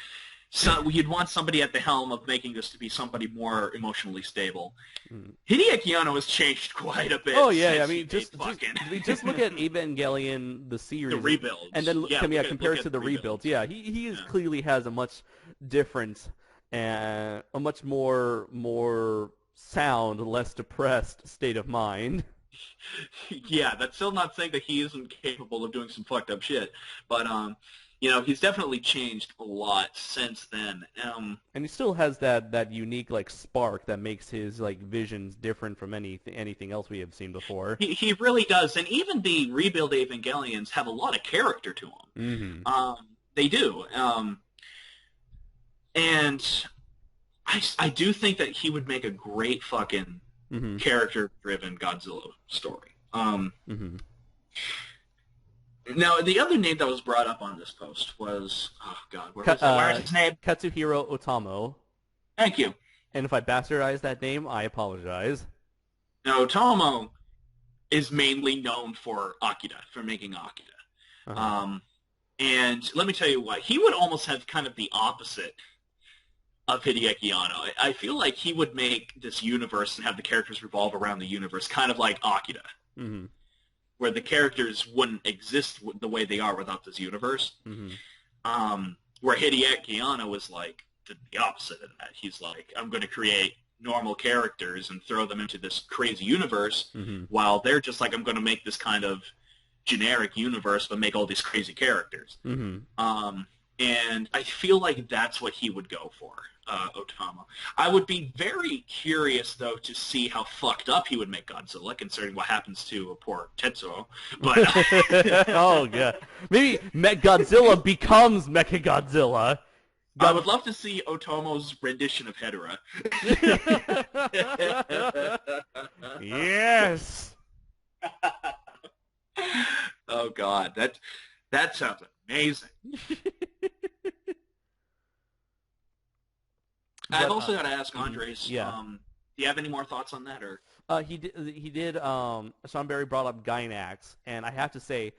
you'd want somebody at the helm of making this to be somebody more emotionally stable. Hideaki Anno has changed quite a bit. Oh yeah, I mean, just look at Evangelion, the series, the rebuilds, and then compare it to the rebuilds. Yeah, he clearly has a much different and a much more sound, less depressed state of mind. Yeah, that's still not saying that he isn't capable of doing some fucked up shit, but he's definitely changed a lot since then. And he still has that unique like spark that makes his like visions different from anything else we have seen before. He really does, and even the rebuild Evangelions have a lot of character to them. They do, and I do think that he would make a great fucking character-driven Godzilla story. Now, the other name that was brought up on this post was, oh god, where is his name? Katsuhiro Otomo. Thank you. And if I bastardized that name, I apologize. Now, Otomo is mainly known for Akira, for making Akira. And let me tell you what, he would almost have kind of the opposite of Hideaki Anno. I feel like he would make this universe and have the characters revolve around the universe, kind of like Akira, where the characters wouldn't exist the way they are without this universe. Where Hideaki Anno is like the opposite of that. He's like, I'm going to create normal characters and throw them into this crazy universe, while they're just like, I'm going to make this kind of generic universe but make all these crazy characters. And I feel like that's what he would go for, Otomo. I would be very curious, though, to see how fucked up he would make Godzilla, considering what happens to poor Tetsuo. But oh, yeah. Maybe Godzilla becomes Mechagodzilla. I would love to see Otomo's rendition of Hedorah. Yes! Oh, God. That sounds amazing. I've also got to ask Andres, do you have any more thoughts on that? Or he did Sean Berry brought up Gainax, and I have to say,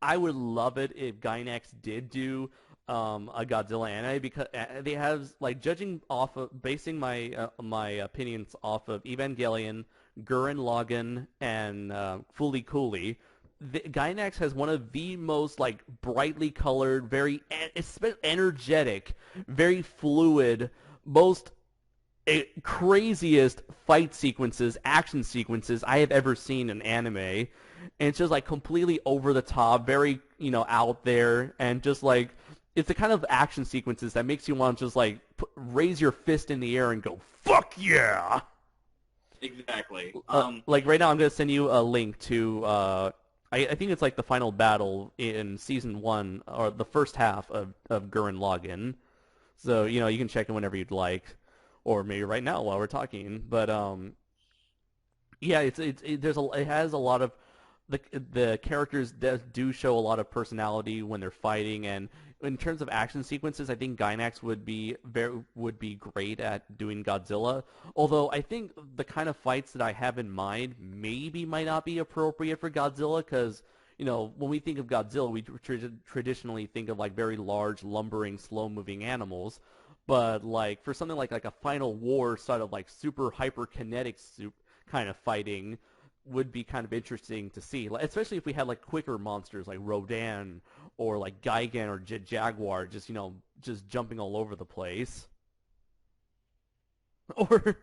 I would love it if Gainax did do a Godzilla anime, because they have, like, basing my opinions off of Evangelion, Gurren Lagann, and Fooly Cooly. Gainax has one of the most, like, brightly colored, very energetic, very fluid, most craziest fight sequences, action sequences I have ever seen in anime. And it's just, like, completely over the top, very, out there, and just, like, it's the kind of action sequences that makes you want to just, like, raise your fist in the air and go, fuck yeah! Exactly. Like, right now I'm going to send you a link to I think it's like the final battle in season 1 or the first half of Gurren Lagann. So you can check it whenever you'd like, or maybe right now while we're talking. But yeah, it has a lot of the characters do show a lot of personality when they're fighting, and in terms of action sequences, I think Gainax would be great at doing Godzilla. Although I think the kind of fights that I have in mind might not be appropriate for Godzilla, because when we think of Godzilla, we traditionally think of like very large, lumbering, slow-moving animals. But like for something like a final war sort of like super hyperkinetic kind of fighting would be kind of interesting to see, especially if we had like quicker monsters like Rodan or like Gigan or Jaguar, just jumping all over the place. Or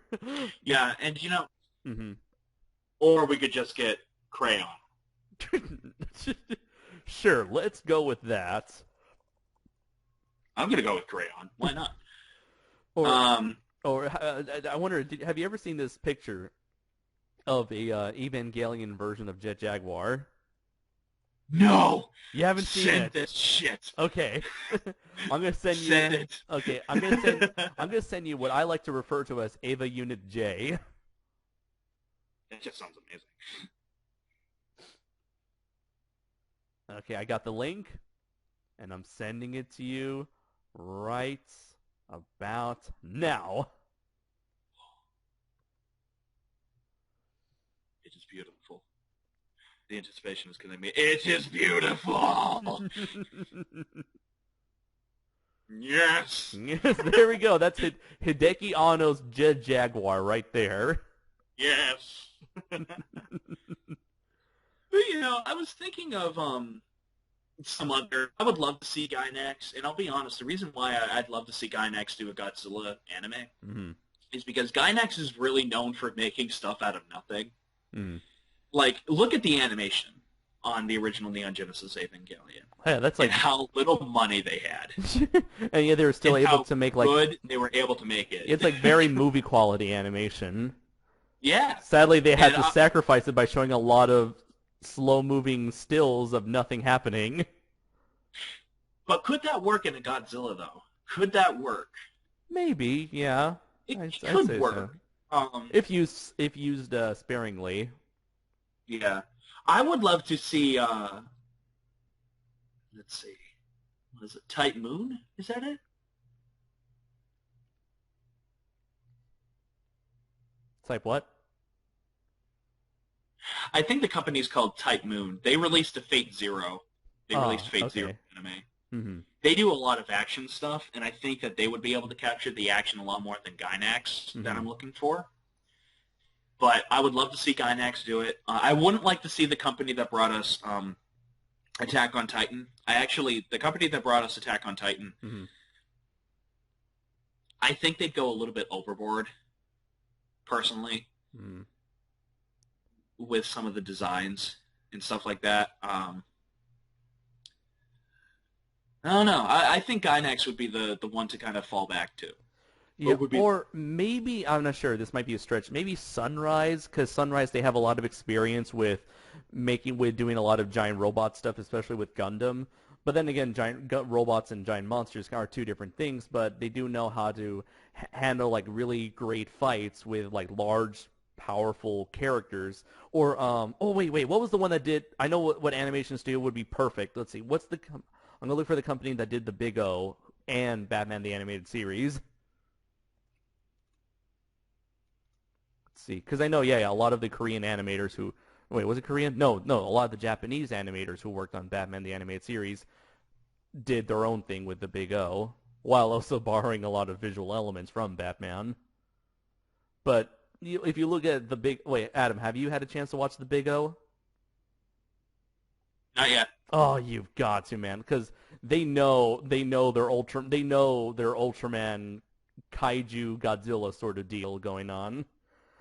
yeah, and mm-hmm. Or we could just get Crayon. Sure, let's go with that. I'm gonna go with Crayon. Why not? Or I wonder, have you ever seen this picture of a Evangelion version of Jet Jaguar? No. You haven't seen it. Send this shit. Okay. I'm gonna send you. Send it. Okay, I'm gonna send you what I like to refer to as Ava Unit J. That just sounds amazing. Okay, I got the link, and I'm sending it to you right about now. It is beautiful. The anticipation is killing me. It is beautiful! Yes! Yes, there we go. That's Hideki Anno's Jet Jaguar right there. Yes! But, I was thinking of some other... I would love to see Gainax, and I'll be honest, the reason why I'd love to see Gainax do a Godzilla anime mm-hmm. is because Gainax is really known for making stuff out of nothing. Mm-hmm. Like, look at the animation on the original Neon Genesis Evangelion. Yeah, that's like and how little money they had. And yeah, they were still and able to make like good they were able to make it. It's like very movie quality animation. Yeah. Sadly, they had to sacrifice it by showing a lot of slow-moving stills of nothing happening. But could that work in a Godzilla, though? Could that work? Maybe, yeah. It I'd could say work. So. If used sparingly. Yeah. I would love to see, let's see, what is it, Type Moon? Is that it? Type what? I think the company's called Type Moon. They released a Fate Zero. They released Fate okay. Zero anime. Mm-hmm. They do a lot of action stuff, and I think that they would be able to capture the action a lot more than Gainax that I'm looking for. But I would love to see Gainax do it. I wouldn't like to see the company that brought us Attack on Titan. The company that brought us Attack on Titan, I think they'd go a little bit overboard, personally, with some of the designs and stuff like that. I don't know. I think Gainax would be the one to kind of fall back to. Yeah, or maybe, I'm not sure, this might be a stretch, maybe Sunrise, because Sunrise, they have a lot of experience with doing a lot of giant robot stuff, especially with Gundam. But then again, giant robots and giant monsters are two different things, but they do know how to handle like really great fights with like large, powerful characters. Or, wait, what was the one that did, I know what animation studio would be perfect. Let's see, I'm going to look for the company that did the Big O and Batman the Animated Series. See, because I know, a lot of the Korean animators who, wait, was it Korean? No, a lot of the Japanese animators who worked on Batman the Animated Series did their own thing with the Big O, while also borrowing a lot of visual elements from Batman. But if you look at wait, Adam, have you had a chance to watch the Big O? Not yet. Oh, you've got to, man, because they know their Ultraman kaiju Godzilla sort of deal going on.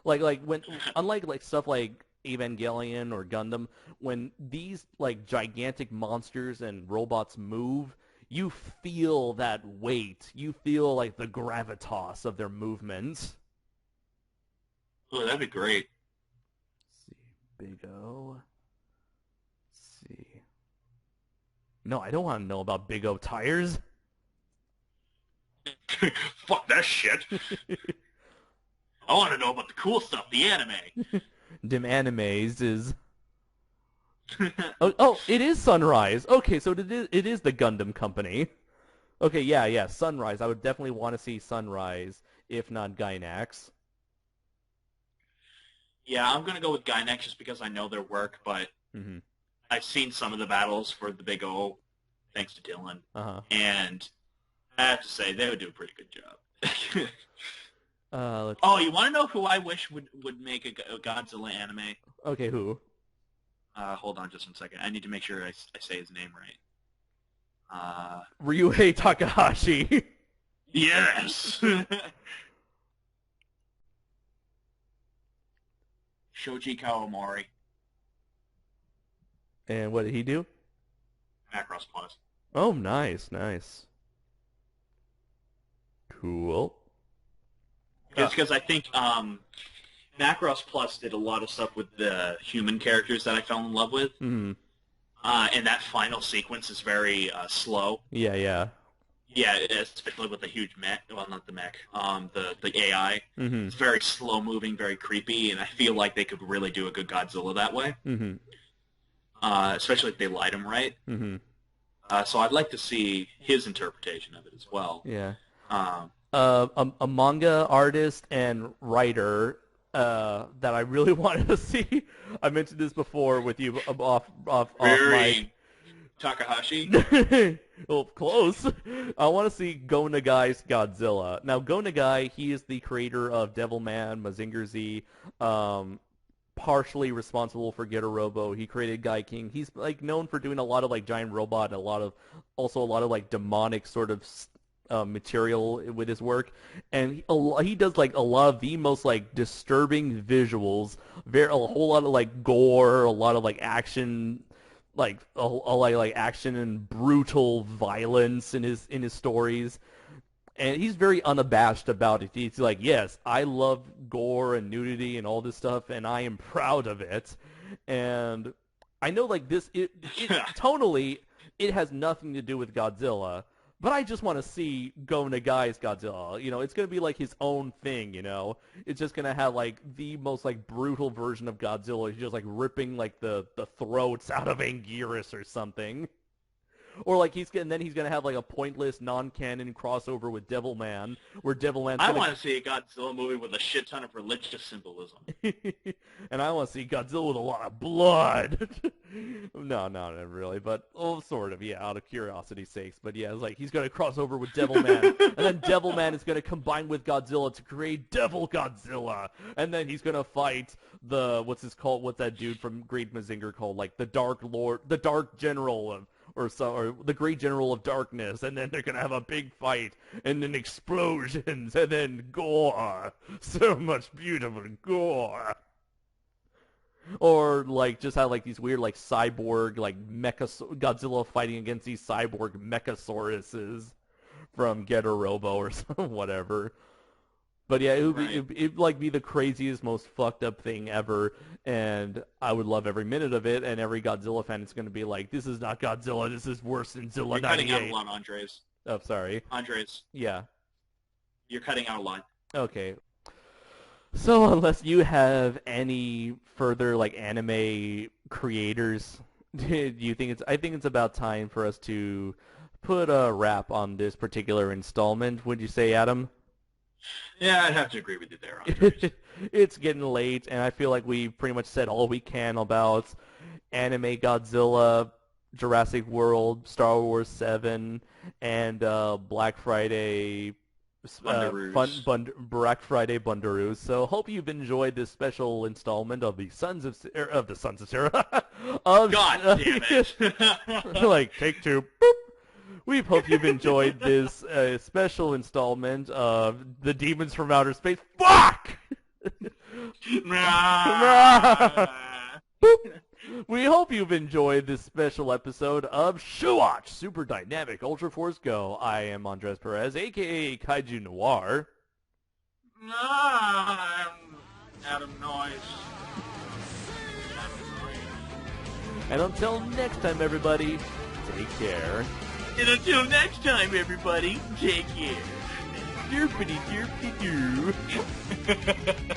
Like when, unlike like stuff like Evangelion or Gundam, when these like gigantic monsters and robots move, you feel that weight. You feel like the gravitas of their movements. Oh, that'd be great. Let's see, Big O. No, I don't want to know about Big O tires. Fuck that shit. I want to know about the cool stuff, the anime. Dim animes is... oh, it is Sunrise. Okay, so it is the Gundam company. Okay, yeah, Sunrise. I would definitely want to see Sunrise, if not Gainax. Yeah, I'm going to go with Gynex just because I know their work, but I've seen some of the battles for the Big O, thanks to Dylan, and I have to say, they would do a pretty good job. You want to know who I wish would make a Godzilla anime? Okay, who? Hold on just one second. I need to make sure I say his name right. Ryuhei Takahashi. Yes! Shoji Kawamori. And what did he do? Macross Plus. Oh, nice. Cool. It's because I think Macross Plus did a lot of stuff with the human characters that I fell in love with. Mm-hmm. And that final sequence is very slow. Yeah. Yeah, especially with the huge mech. Well, not the mech. The AI. Mm-hmm. It's very slow moving, very creepy, and I feel like they could really do a good Godzilla that way. Mm-hmm. Especially if they light him right. Mm-hmm. So I'd like to see his interpretation of it as well. Yeah. A manga artist and writer that I really wanted to see. I mentioned this before with you off mic. Takahashi? Well, close. I want to see Go Nagai's Godzilla. Now, Go Nagai, he is the creator of Devilman, Mazinger Z, partially responsible for Getter Robo. He created Guy King. He's like known for doing a lot of like giant robot and a lot of like demonic sort of material with his work, and he does like a lot of the most like disturbing visuals, a whole lot of like gore, a lot of like action, like a like action and brutal violence in his stories. And he's very unabashed about it. He's like, yes, I love gore and nudity and all this stuff, and I am proud of it. And I know, like, it tonally, it has nothing to do with Godzilla, but I just want to see Go Nagai's Godzilla. You know, it's going to be, like, his own thing, you know? It's just going to have, like, the most, like, brutal version of Godzilla. He's just, like, ripping, like, the throats out of Anguirus or something. Or like he's gonna have like a pointless non-canon crossover with Devilman, where Devilman's I want to see a Godzilla movie with a shit ton of religious symbolism. And I want to see Godzilla with a lot of blood. No, not really, but sort of, yeah, out of curiosity's sakes. But yeah, it's like he's gonna cross over with Devilman, and then Devilman is gonna combine with Godzilla to create Devil Godzilla, and then he's gonna fight what's that dude from Great Mazinger called, like the Dark Lord, the Dark General of. Or the Great General of Darkness, and then they're gonna have a big fight, and then explosions, and then gore. So much beautiful gore. Or like just have like these weird like cyborg like Godzilla fighting against these cyborg mechasauruses from Getter Robo or some whatever. But yeah, it'd like be the craziest, most fucked up thing ever, and I would love every minute of it. And every Godzilla fan is going to be like, "This is not Godzilla. This is worse than Zilla You're 98." cutting out a lot, Andres. Oh, sorry. Andres. Yeah. You're cutting out a lot. Okay. So unless you have any further like anime creators, do you think it's? I think it's about time for us to put a wrap on this particular installment. Would you say, Adam? Yeah, I'd have to agree with you there, Andres. It's getting late, and I feel like we pretty much said all we can about anime Godzilla, Jurassic World, Star Wars 7, and Black Friday Brack Friday Bunduru. So hope you've enjoyed this special installment of the Sons of Sarah. God damn it! Like take two. Boop. We hope you've enjoyed this special installment of The Demons from Outer Space. Fuck! We hope you've enjoyed this special episode of Shuwatch, Super Dynamic Ultra Force Go. I am Andres Perez, a.k.a. KaijuNoir. I'm Adam Noyes. And until next time, everybody, Take care. And until next time, everybody, take care. Derpity derpity doo.